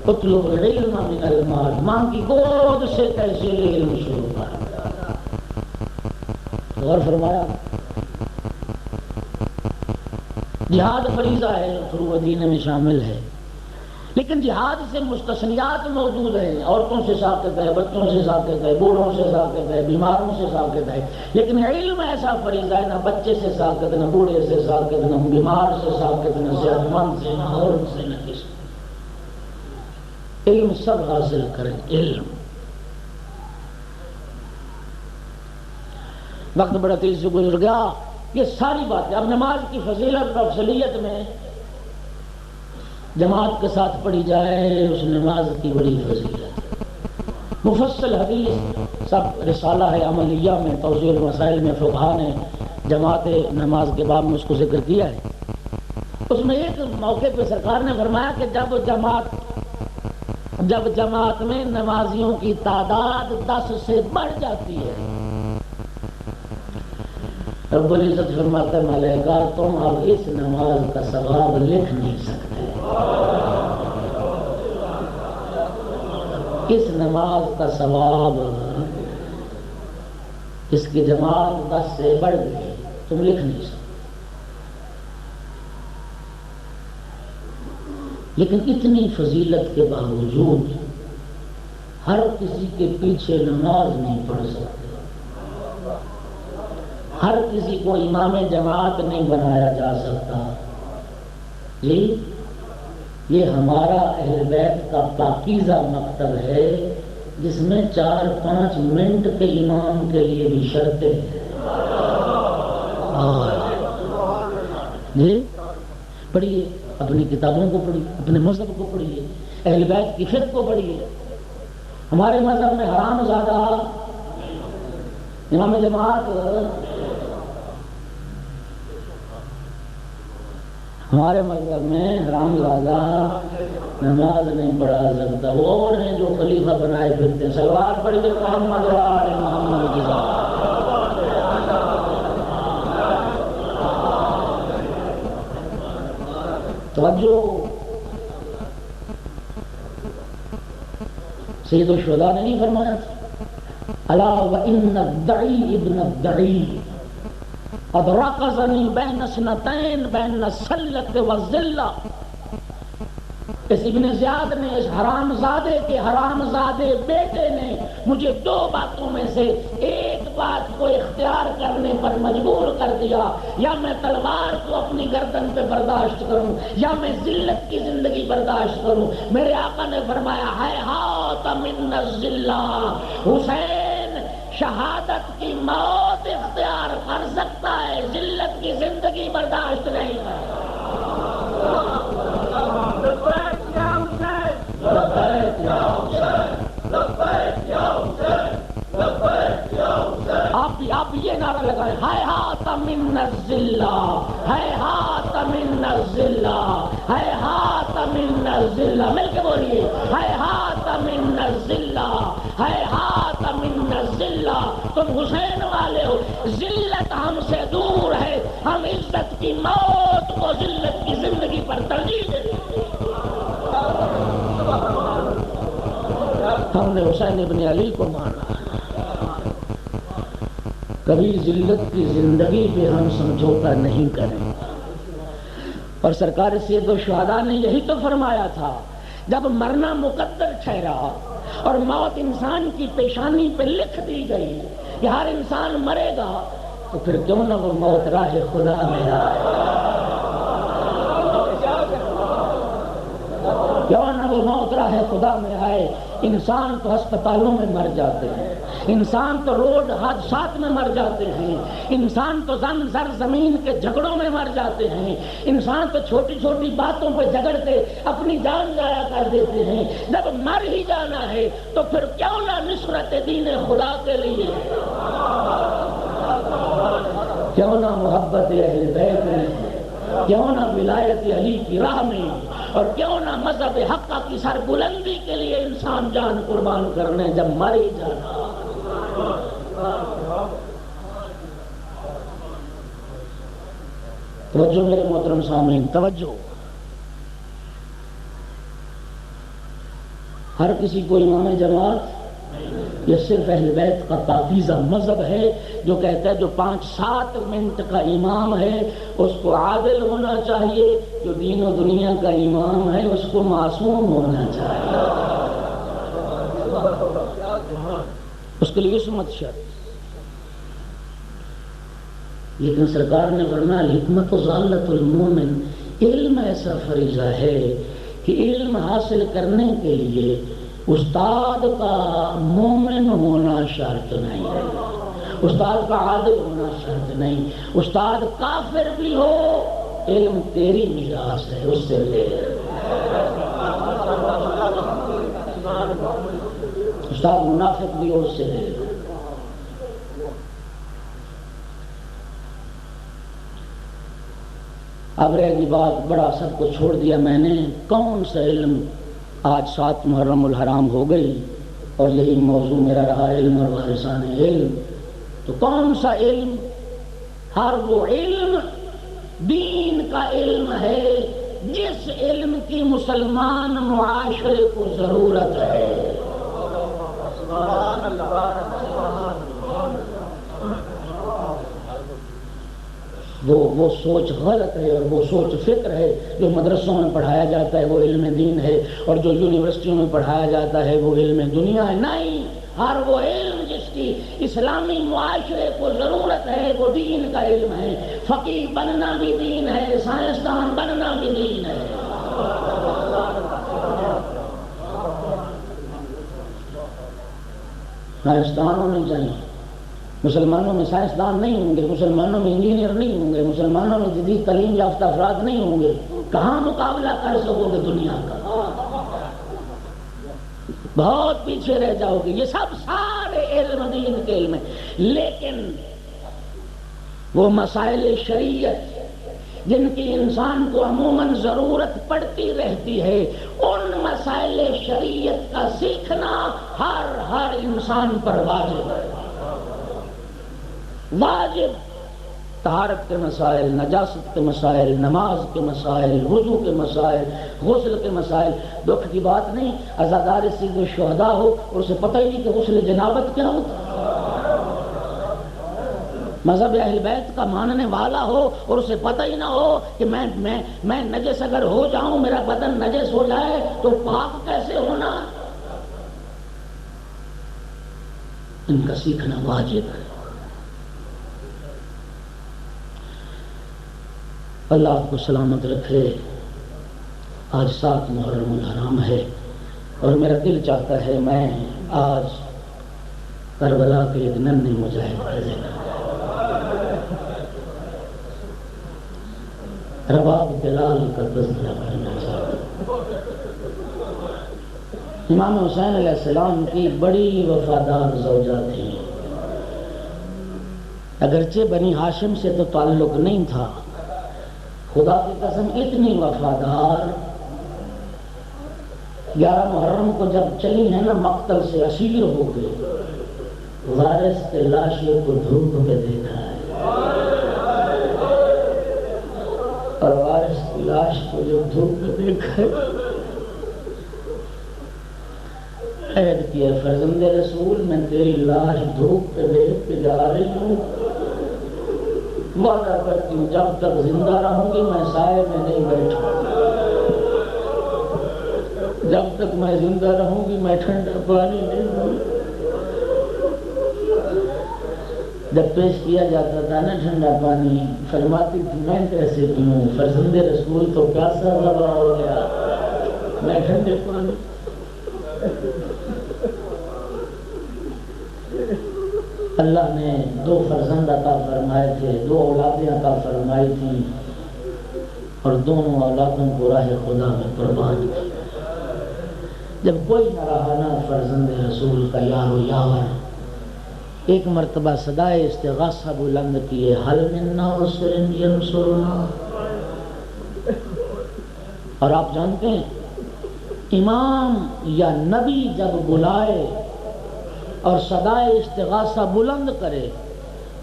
اطلب العلم من المال، ماں کی گود سے کیسے علم شروع کر، غور فرمایا۔ جہاد فریضہ ہے، فروع دین میں شامل ہے، لیکن جہاد سے مستثنیات موجود ہیں۔ عورتوں سے ساقط ہے، بچوں سے ساقط ہے، بوڑھوں سے ساقط ہے، بیماروں سے ساقط ہے، لیکن علم ایسا فریضہ ہے، نہ بچے سے ساقط، نہ بوڑھے سے ساقط، نہ بیمار سے ساقط، نہ صحت مند سے، نہ عورت سے، نہ کسی۔ علم سب حاصل کریں، علم۔ وقت بڑا تیز سے گزر گیا، یہ ساری باتیں اب نماز کی فضیلت اور افضلیت میں جماعت کے ساتھ پڑھی جائے، اس نماز کی بڑی فضیلت، مفصل حدیث سب رسالہ ہے عملیہ میں، توضیح المسائل میں فقہا نے جماعت نماز کے باب میں اس کو ذکر کیا ہے۔ اس میں ایک موقع پہ سرکار نے فرمایا کہ جب جماعت میں نمازیوں کی تعداد 10 سے بڑھ جاتی ہے، رب العزت فرماتا ہے ملائکہ تم اب اس نماز کا ثواب لکھ نہیں سکتے، اس نماز کا ثواب، اس کی جماعت 10 سے بڑھ گئی، تم لکھ نہیں سکتے۔ لیکن اتنی فضیلت کے باوجود ہر کسی کے پیچھے نماز نہیں پڑھ سکتے، ہر کسی کو امام جماعت نہیں بنایا جا سکتا۔ جی یہ ہمارا اہل بیت کا پاکیزہ مکتب ہے، جس میں 4-5 منٹ کے امام کے لیے بھی شرطیں ہیں۔ جی پڑھیے، اپنی کتابوں کو پڑھیے، اپنے مذہب کو پڑھیے، اہل بیت کی فقہ کو پڑھیے۔ ہمارے مذہب میں حرام زادہ امام جماعت، ہمارے مذہب میں حرام زادہ نماز نہیں پڑھا سکتا۔ وہ اور ہیں جو خلیفہ بنائے پھرتے ہیں، سلوات پڑھیے محمد و آل محمد کی ذات۔ توجہ، سید الشہداء نے نہیں فرمایا تھا الا وان الدعی ابن الدعی قد رقصنی بین اثنتین بین السلۃ والذلہ۔ اس ابن زیاد نے، اس حرام زادے کے حرام زادے بیٹے نے مجھے 2 باتوں میں سے ایک بات کو اختیار کرنے پر مجبور کر دیا، یا میں تلوار کو اپنی گردن پہ برداشت کروں یا میں ذلت کی زندگی برداشت کروں۔ میرے آقا نے فرمایا ہیہات من الذلہ، حسین شہادت کی موت اختیار کر سکتا ہے، ذلت کی زندگی برداشت نہیں کرتا۔ آپ یہ نعرہ لگائیں، ہیہات من الذلہ، ہیہات من الذلہ، ہیہات من الذلہ، مل کے بولیے، ہیہات من الذلہ، ہیہات من الذلہ۔ تم حسین والے ہو، ذلت ہم سے دور ہے، ہم عزت کی موت کو ذلت کی زندگی پر ترجیح دیتے ہیں۔ ہم نے حسین ابن علی کو مانا، کبھی ذلت کی زندگی پہ ہم سمجھوتا نہیں کریں۔ اور سرکار سید الشہداء نے یہی تو فرمایا تھا، جب مرنا مقدر ٹھہرا اور موت انسان کی پیشانی پہ لکھ دی گئی کہ ہر انسان مرے گا، تو پھر کیوں نہ وہ موت راہ خدا میں آئے، کیوں نہ وہ موت راہ خدا میں آئے۔ انسان تو ہسپتالوں میں مر جاتے ہیں، انسان تو روڈ حادثات میں مر جاتے ہیں، انسان تو زمین کے جھگڑوں میں مر جاتے ہیں، انسان تو چھوٹی چھوٹی باتوں پہ جھگڑ کے اپنی جان ضائع کر دیتے ہیں۔ جب مر ہی جانا ہے تو پھر کیوں نہ نصرت دین خدا کے لیے، کیوں نہ محبت اہل بیت میں، کیوں نہ ولایت علی کی راہ میں، اور کیوں نہ مذہب حق کی سر بلندی کے لیے انسان جان قربان کرنے جب مر ہی جانا۔ توجہ میرے محترم سامعین، توجہ۔ ہر کسی کو امام جماعت یہ صرف اہل بیت کا پاکیزہ مذہب ہے جو کہتا ہے جو 5-7 منٹ کا امام ہے اس کو عادل ہونا چاہیے، جو دین و دنیا کا امام ہے اس کو معصوم ہونا چاہیے، اس کے لیے عصمت شرط۔ لیکن سرکار نے فرمایا الحکمت ضالۃ المومن، علم ایسا فریضہ ہے کہ علم حاصل کرنے کے لیے استاد کا مومن ہونا شرط نہیں ہے، استاد کا عادل ہونا شرط نہیں، استاد کافر بھی ہو علم تیری میراث ہے اس سے لے، استاد منافق بھی ہو اس سے لے۔ اب رہ گئی بات، بڑا سب کو چھوڑ دیا میں نے، کون سا علم؟ آج 7 محرم الحرام ہو گئی اور یہی موضوع میرا رہا، علم اور وارثان علم۔ تو کون سا علم؟ ہر وہ علم دین کا علم ہے جس علم کی مسلمان معاشرے کو ضرورت ہے۔ وہ سوچ غلط ہے اور وہ سوچ فکر ہے جو مدرسوں میں پڑھایا جاتا ہے وہ علم دین ہے، اور جو یونیورسٹیوں میں پڑھایا جاتا ہے وہ علم دنیا ہے۔ نہیں، ہر وہ علم جس کی اسلامی معاشرے کو ضرورت ہے وہ دین کا علم ہے۔ فقیہ بننا بھی دین ہے، سائنسدان بننا بھی دین ہے۔ سائنسدان ہونے چاہیے، مسلمانوں میں سائنسدان نہیں ہوں گے، مسلمانوں میں انجینئر نہیں ہوں گے، مسلمانوں میں جدید تعلیم یافتہ افراد نہیں ہوں گے، کہاں مقابلہ کر سکو گے دنیا کا؟ بہت پیچھے رہ جاؤ گے۔ یہ سب سارے علم دین کے علم ہیں، لیکن وہ مسائل شریعت جن کی انسان کو عموماً ضرورت پڑتی رہتی ہے، ان مسائل شریعت کا سیکھنا ہر انسان پر واجب ہے۔ واجب طہارت کے مسائل، نجاست کے مسائل، نماز کے مسائل، وضو کے مسائل، غسل کے مسائل۔ دکھ کی بات نہیں، عزادار سید شہداء ہو اور اسے پتہ ہی نہیں کہ غسل جنابت کیا ہوتا، مذہب اہل بیت کا ماننے والا ہو اور اسے پتہ ہی نہ ہو کہ میں نجس اگر ہو جاؤں، میرا بدن نجس ہو جائے تو پاک کیسے ہونا، ان کا سیکھنا واجب ہے۔ اللہ آپ کو سلامت رکھے۔ آج 7 محرم الحرام ہے اور میرا دل چاہتا ہے میں آج کربلا کے ایک ننھے مجاہد کا ذکر، رباب بلال کا تذکرہ کرنا چاہتا ہوں۔ امام حسین علیہ السلام کی بڑی وفادار زوجہ تھی، اگرچہ بنی ہاشم سے تو تعلق نہیں تھا، خدا کی قسم اتنی وفادار۔ 11 محرم کو جب چلی ہے نا مقتل سے اسیر ہو گئے، وارث کے لاشوں کو دھوپ پہ دیکھا ہے، اور وارث کی لاش کو جو دھوپ پہ دیکھا ہے، عہد کیا فرزند رسول میں تیری لاش دھوپ پہ دیکھ کے جا رہی ہوں، وعدہ کرتی ہوں جب تک زندہ رہوں گی میں سائے میں نہیں بیٹھوں، جب تک میں زندہ رہوں گی میں ٹھنڈا پانی نہیں پیوں۔ جب پیش کیا جاتا تھا نا ٹھنڈا پانی، فرماتی تھی میں کیسے پیوں، فرزند رسول تو پیاسا لگا ہو گیا، میں ٹھنڈے پانی۔ اللہ نے 2 فرزند عطا فرمائے تھے، 2 اولادیں عطا فرمائی تھیں، اور دونوں اولادوں کو راہ خدا میں قربان کی۔ جب کوئی نہ رہا نا فرزند رسول کا یار و یاور، ایک مرتبہ صدائے استغاثہ بلند کیے، حل من ناصر ینصرنا۔ اور آپ جانتے ہیں امام یا نبی جب بلائے اور صدائے استغاثہ بلند کرے،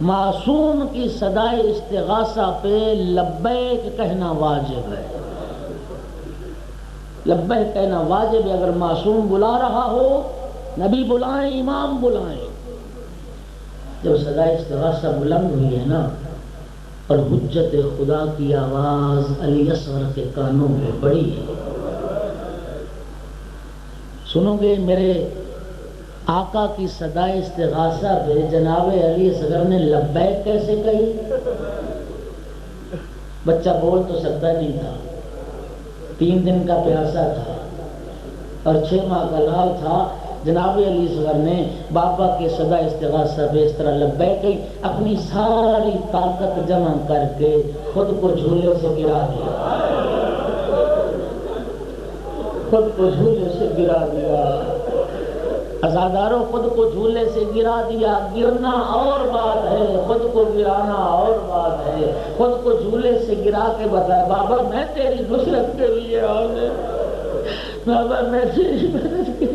معصوم کی صدائے استغاثہ پہ لبیک کہنا واجب ہے، لبیک کہنا واجب ہے۔ اگر معصوم بلا رہا ہو نبی بلائیں، امام بلائیں۔ جب صدا استغاثہ بلند ہوئی ہے نا اور حجت خدا کی آواز علی اصغر کے کانوں میں پڑی ہے، سنو گے میرے آقا کی صدا استغاثہ پہ جناب علی اصغر نے لبیک کیسے کہی؟ بچہ بول تو سکتا نہیں تھا، 3 دن کا پیاسا تھا اور 6 ماہ کا لال تھا۔ جناب علی اصغر نے بابا کے صدا استغاثہ پہ اس طرح لبیک کہی، اپنی ساری طاقت جمع کر کے خود کو جھولے سے گرا دیا، خود کو جھولے سے گرا دیا۔ عزاداروں، خود کو جھولے سے گرا دیا۔ گرنا اور بات ہے، خود کو گرانا اور بات ہے۔ خود کو جھولے سے گرا کے بتایا، بابا میں تیری نصرت کے لیے آؤں، بابا میں تیری مدد کے۔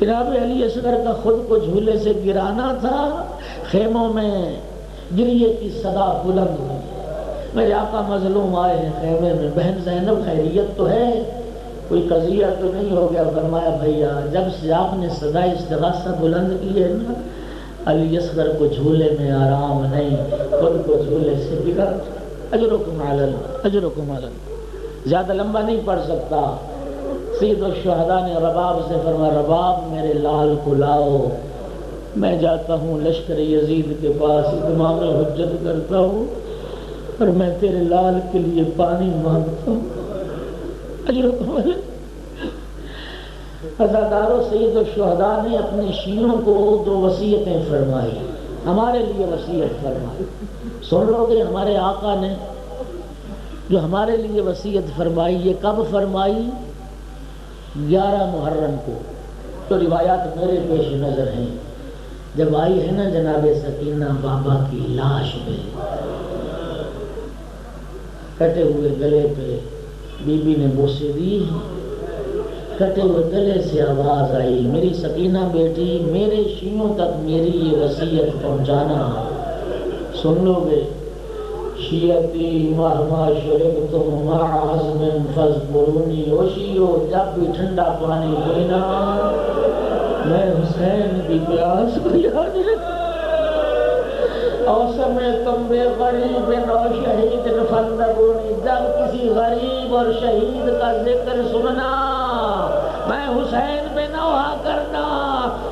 جناب علی اصغر کا خود کو جھولے سے گرانا تھا۔ خیموں میں گریے کی صدا بلند ہوئی، میرے آقا مظلوم آئے ہیں خیمے میں، بہن زینب خیریت تو ہے، کوئی قضیہ تو نہیں ہو گیا؟ فرمایا بھیا جب سے آپ نے صدا استغاثہ بلند کی ہے نا، علی اصغر کو جھولے میں آرام نہیں، خود کو جھولے سے گرا۔ اجرکم علی اللہ، اجرکم علی اللہ۔ زیادہ لمبا نہیں پڑھ سکتا۔ سید الشہداء نے رباب سے فرمایا، رباب میرے لال کو لاؤ، میں جاتا ہوں لشکر یزید کے پاس، اتمام حجت کرتا ہوں اور میں تیرے لال کے لیے پانی مانگتا ہوں۔ عزاداروں، سید الشہداء نے اپنے شیعوں کو 2 وصیتیں فرمائی، ہمارے لیے وصیت فرمائی۔ سن لو گے، ہمارے آقا نے جو ہمارے لیے وصیت فرمائی، یہ کب فرمائی؟ 11 محرم کو۔ تو روایات میرے پیش نظر ہیں، جب آئی ہے نا جناب سکینہ بابا کی لاش پہ، کٹے ہوئے گلے پہ بی بی نے بوسے دی، کٹے ہوئے گلے سے آواز آئی، میری سکینہ بیٹی، میرے شیعوں تک میری یہ وصیت پہنچانا۔ سن لو گے، شیعتی مہما شربتم مع عزم فاذکرونی، او شیعو جب بھی ٹھنڈا پانی پینا میں حسین کی پیاس کو یاد رکھنا۔ اوسمعتم بغریب و شہید فاندبونی، جب کسی غریب اور شہید کا ذکر سننا میں حسین پہ نوحہ کرنا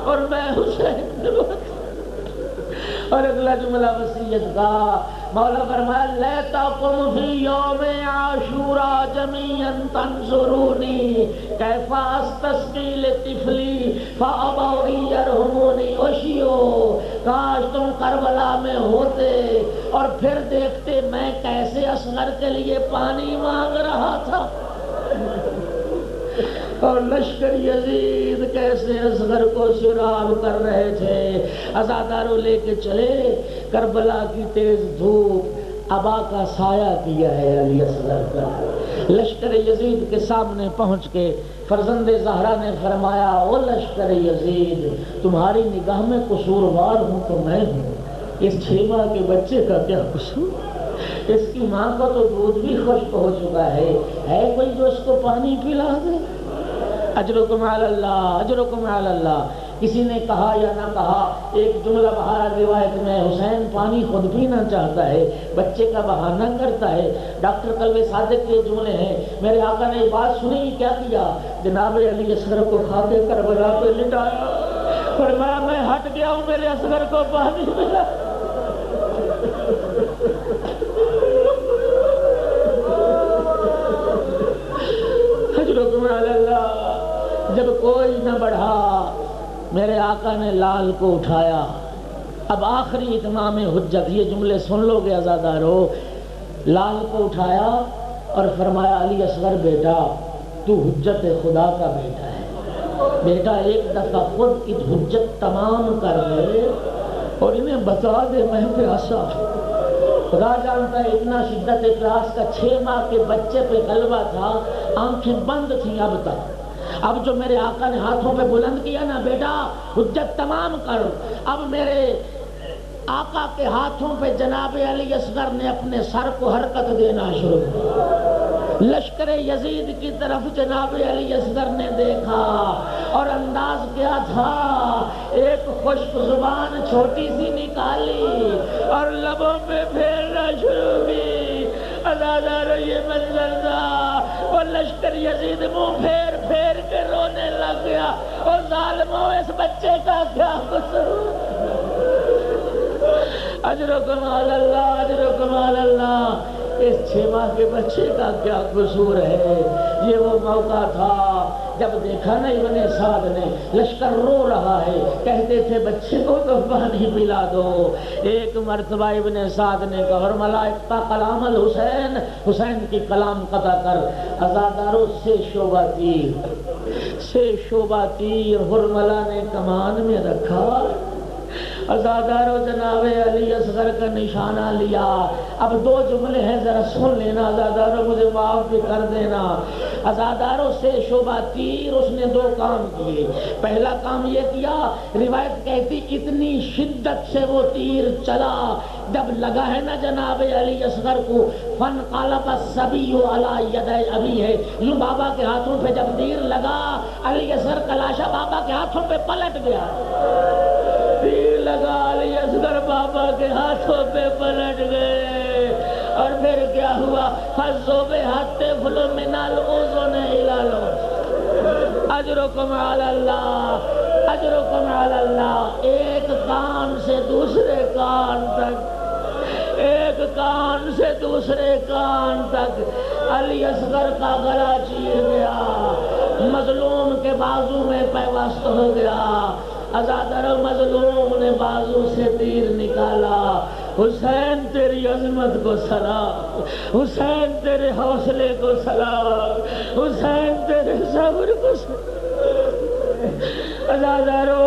اور میں حسین پہ نوحہ کرنا۔ اور اگلا جملہ وصیت کا، مولا فرمایا لیتکم فی یوم عاشوراء جمیعا تنصرونی کیف استسقی لطفلی فابوا ان یرحمونی۔ او شیعو، کاش تم کربلا میں ہوتے اور پھر دیکھتے میں کیسے اصغر کے لیے پانی مانگ رہا تھا، اور لشکر یزید کیسے اصغر کو سراب کر رہے تھے۔ عزاداروں لے کے چلے، کربلا کی تیز دھوپ ابا کا سایہ کیا ہے علی اصغر کا۔ لشکر یزید کے سامنے پہنچ کے فرزند زہرا نے فرمایا، او لشکر یزید، تمہاری نگاہ میں قصوروار ہوں تو میں ہوں، اس 6 ماہ کے بچے کا کیا قصور؟ اس کی ماں کا تو دودھ بھی خشک ہو چکا ہے کوئی جو اس کو پانی پلا دے؟ اجرکم علی اللہ، اجرکم علی اللہ۔ کسی نے کہا یا نہ کہا، ایک جملہ بہار روایت میں، حسین پانی خود پینا چاہتا ہے، بچے کا بہانہ کرتا ہے۔ ڈاکٹر قلب صادق کے جملے ہیں، میرے آقا نے بات سنی، کیا کیا؟ جناب علی اصغر کو کھا کے کربلا پہ لٹایا، فرمایا میں ہٹ گیا ہوں، میرے اصغر کو پانی ملا۔ اجرکم علی اللہ۔ جب کوئی نہ بڑھا، میرے آقا نے لال کو اٹھایا۔ اب آخری اتمام حجت، یہ جملے سن لو گے عزادارو، لال کو اٹھایا اور فرمایا علی اصغر بیٹا، تو حجت خدا کا بیٹا ہے، بیٹا ایک دفعہ خود حجت تمام کر لے اور انہیں بتا دے میں پیاسا۔ خدا جانتا ہے اتنا شدت اخلاص کا 6 ماہ کے بچے پہ غلبہ تھا، آنکھیں بند تھیں اب تک۔ اب جو میرے آقا نے ہاتھوں پہ بلند کیا نا، بیٹا حجت تمام کر، اب میرے آقا کے ہاتھوں پہ جناب علی اصغر نے اپنے سر کو حرکت دینا شروع کیا۔ لشکر یزید کی طرف جناب علی اصغر نے دیکھا اور انداز کیا تھا، ایک خشک زبان چھوٹی سی نکالی اور لبوں پہ پھیرنا شروع کی۔ عزادارو یہ منظر تھا، وہ لشکر یزید منہ پھیر پھیر کے رونے لگ گیا، اور ظالموں اس بچے کا کیا قصور؟ اجرکم علی اللہ، اجرکم علی اللہ، اس 6 ماہ کے بچے کا کیا قصور ہے؟ یہ وہ موقع تھا جب دیکھا نا ابن سعد نے لشکر رو رہا ہے، کہتے تھے بچے کو تو پانی پلا دو۔ ایک مرتبہ ابن سعد نے کہا حرملہ اقطع کلام الحسین، حسین کی کلام قطع کر۔ عزاداروں سے شعبہ تیر حرملہ نے کمان میں رکھا۔ عزادارو جناب علی اصغر کا نشانہ لیا۔ اب 2 جملے ہیں ذرا سن لینا، عزادارو مجھے معاف بھی کر دینا۔ عزادارو سے شعبہ تیر اس نے 2 کام کیے۔ پہلا کام یہ کیا، روایت کہتی اتنی شدت سے وہ تیر چلا، جب لگا ہے نا جناب علی اصغر کو، فن قالب الصبی علی ید ابی ہے، یوں بابا کے ہاتھوں پہ جب تیر لگا، علی اصغر کا لاشا بابا کے ہاتھوں پہ پلٹ گیا۔ تیر لگا، علی اصغر بابا کے ہاتھوں پہ پلٹ گئے، اور پھر کیا ہوا، فَالزُّبِحَتْ طِفْلٌ مِّنَ الْأُذُنِ إِلَى الْأُذُنِ۔ اجرکم علی اللہ، اجرکم علی اللہ، ایک کان سے دوسرے کان تک، ایک کان سے دوسرے کان تک علی اصغر کا گلا چیر گیا، مظلوم کے بازو میں پیوست ہو گیا۔ عزادارو مظلوم نے بازو سے تیر نکالا۔ حسین تیری عظمت کو سلام، حسین تیرے حوصلے کو سلام، حسین تیرے صبر کو سلام۔ عزادارو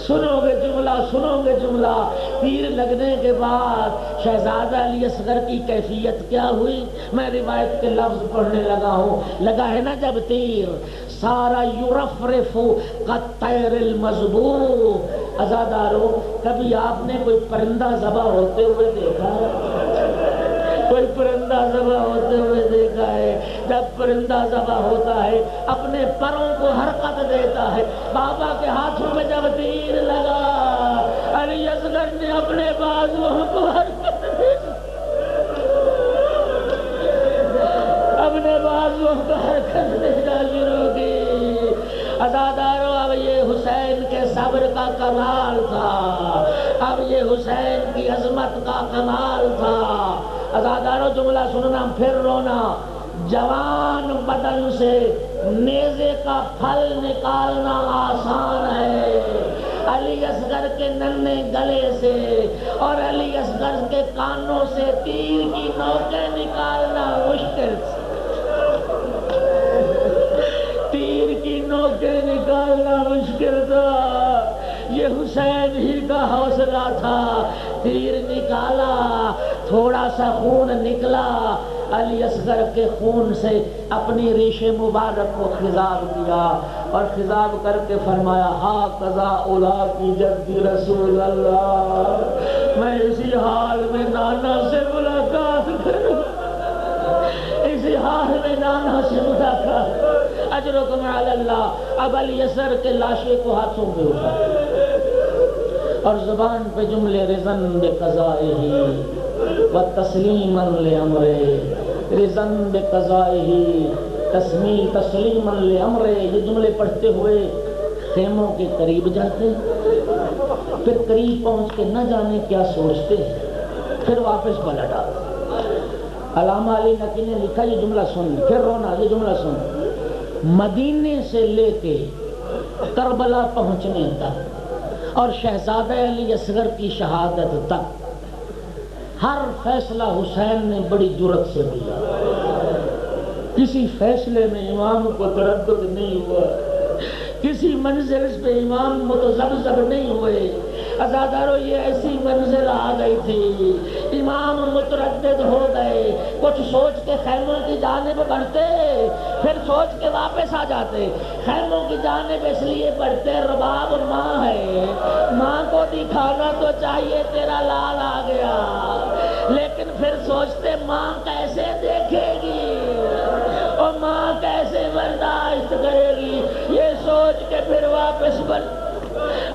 سنو گے جملہ، سنو گے جملہ، تیر لگنے کے بعد شہزادہ علی اصغر کی کیفیت کیا ہوئی؟ میں روایت کے لفظ پڑھنے لگا ہوں۔ لگا ہے نا جب تیر، سارا یرفرف کالطیر المذبوح۔ عزادارو کبھی آپ نے کوئی پرندہ ذبح ہوتے ہوئے دیکھا ہے؟ کوئی پرندہ ذبح ہوتے ہوئے دیکھا ہے؟ جب پرندہ ذبح ہوتا ہے اپنے پروں کو حرکت دیتا ہے، بابا کے ہاتھوں میں جب تیر لگا، علی اصغر نے اپنے بازوؤں کو حرکت دی، اپنے بازوؤں کو حرکت دینا شروع کی۔ عزادارو اب یہ حسین کے صبر کا کمال تھا، اب یہ حسین کی عظمت کا کمال تھا۔ عزادارو جملہ سننا پھر رونا۔ جوان بدن سے نیزے کا پھل نکالنا آسان ہے، علی اصغر کے ننھے گلے سے اور علی اصغر کے کانوں سے تیر کی نوکیں نکالنا مشکل، تیر کی نوکیں نکالنا مشکل تھا۔ یہ حسین ہی کا حوصلہ تھا۔ تیر نکالا، تھوڑا سا خون نکلا، علی اصغر کے خون سے اپنی ریش مبارک کو خضاب کیا، اور خضاب کر کے فرمایا ہا قضا اولا کی جدی رسول اللہ، میں اسی حال میں نانا سے ملاقات کروں، اسی حال میں نانا سے ملاقات۔ اجرکم علی اللہ۔ اب علی اصغر کے لاشے کو ہاتھوں پہ اٹھا اور زبان پہ جملے رضن بقضائہ وتسلیما لامرہ، رضن بقضائہ تسلیما لامرہ، یہ جملے پڑھتے ہوئے خیموں کے قریب جاتے، پھر قریب پہنچ کے نہ جانے کیا سوچتے، پھر واپس پلٹ آتے۔ علامہ علی نقی نے لکھا، یہ جملہ سن، پھر رونا، یہ جملہ سن، مدینے سے لے کے کربلا پہنچنے تک اور شہزادہ علی اصغر کی شہادت تک ہر فیصلہ حسین نے بڑی جرأت سے لیا، کسی فیصلے میں امام کو تردد نہیں ہوا، کسی منزل پہ امام متذبذب نہیں ہوئے۔ عزادارو یہ ایسی منزل آ گئی تھی، امام متردد ہو گئے، کچھ سوچ کے خیموں کی جانب بڑھتے، پھر سوچ کے واپس آ جاتے۔ خیموں کی جانب اس لیے بڑھتے، رباب ماں ہے، ماں کو دکھانا تو چاہیے تیرا لال آ گیا، لیکن پھر سوچتے ماں کیسے دیکھے گی اور ماں کیسے برداشت کرے گی، یہ پھر واپس بن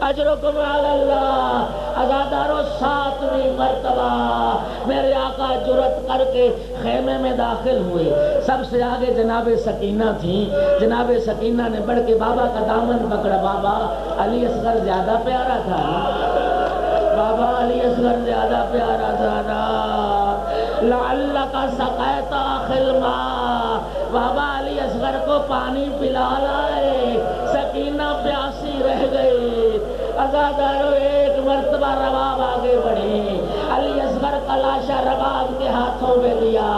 اجرکم علی اللہ۔ عزادارو 7ویں مرتبہ میرے آقا جرأت کر کے خیمے میں داخل ہوئے۔ سب سے آگے جناب سکینہ تھیں۔ جناب سکینہ نے بڑھ کے بابا کا دامن پکڑا۔ بابا علی اصغر زیادہ پیارا تھا، بابا علی اصغر زیادہ پیارا تھا نا۔ لعلک سقیت اخل ماء، بابا علی اصغر کو پانی پلا لائے، سکینہ پیاسی رہ گئی۔ عزادارو ایک مرتبہ رباب آگے بڑھی، علی اصغر کا لاشا رباب کے ہاتھوں میں دیا۔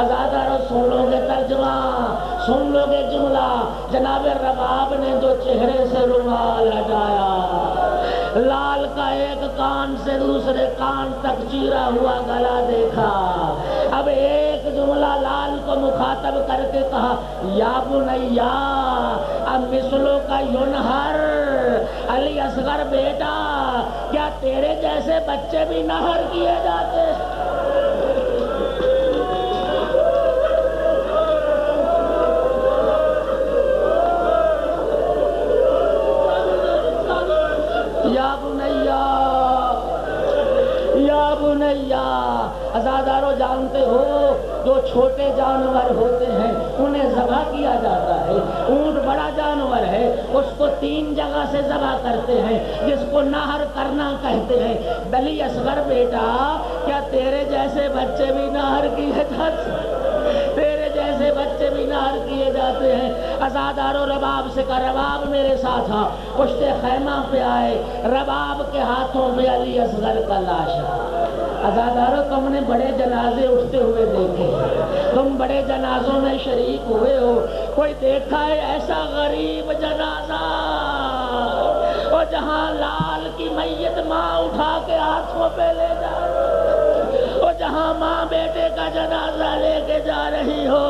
عزادارو سن لو گے ترجمہ، سن لو گے جملہ، جناب رباب نے جو چہرے سے رومال ہٹایا، لال کا ایک کان سے دوسرے کان تک چیرا ہوا گلا دیکھا۔ اب ایک جملہ لال کو مخاطب کر کے کہا، یا بنیا مثلو کا ینہر، علی اصغر بیٹا کیا تیرے جیسے بچے بھی نہر کیے جاتے؟ یا بنیا، یا بنیا۔ عزادارو جانتے ہو جو چھوٹے جانور ہوتے ہیں انہیں ذبح کیا جاتا ہے۔ اونٹ بڑا جانور ہے، اس کو 3 جگہ سے ذبح کرتے ہیں جس کو نہر کرنا کہتے ہیں۔ علی اصغر بیٹا کیا تیرے جیسے بچے بھی نہر کیے جاتے؟ تیرے جیسے بچے بھی نہر کیے جاتے ہیں۔ عزادارو رباب سے کہا، رباب میرے ساتھ آ۔ پشت خیمہ پہ آئے، رباب کے ہاتھوں میں علی اصغر کا لاشا۔ عزادارو تم نے بڑے جنازے اٹھتے ہوئے دیکھے، تم بڑے جنازوں میں شریک ہوئے ہو، کوئی دیکھا ہے ایسا غریب جنازہ اور جہاں لال کی میت ماں اٹھا کے ہاتھوں پہ لے جائے، اور جہاں ماں بیٹے کا جنازہ لے کے جا رہی ہو؟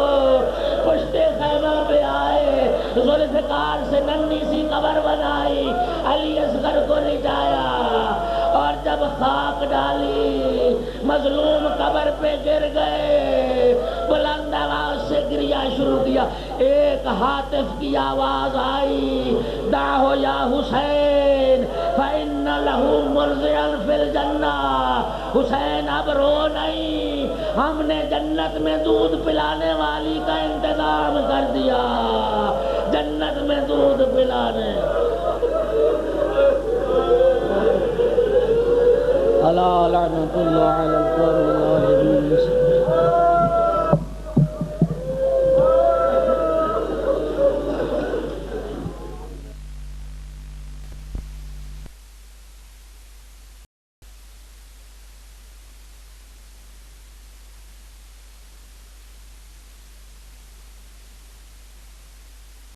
پشت خیمہ پہ آئے، ذوالفقار سے ننھی سی قبر بنائی، علی اصغر کو لٹایا، اور جب خاک ڈالی مظلوم قبر پہ گر گئے، بلند آواز سے گریا شروع کیا۔ ایک ہاتف کی آواز آئی، دعو یا حسین فإن له مرضعا فی الجنہ، حسین اب رو نہیں، ہم نے جنت میں دودھ پلانے والی کا انتظام کر دیا، جنت میں دودھ پلانے۔ الا لعنت اللہ علی القوم الظالمین۔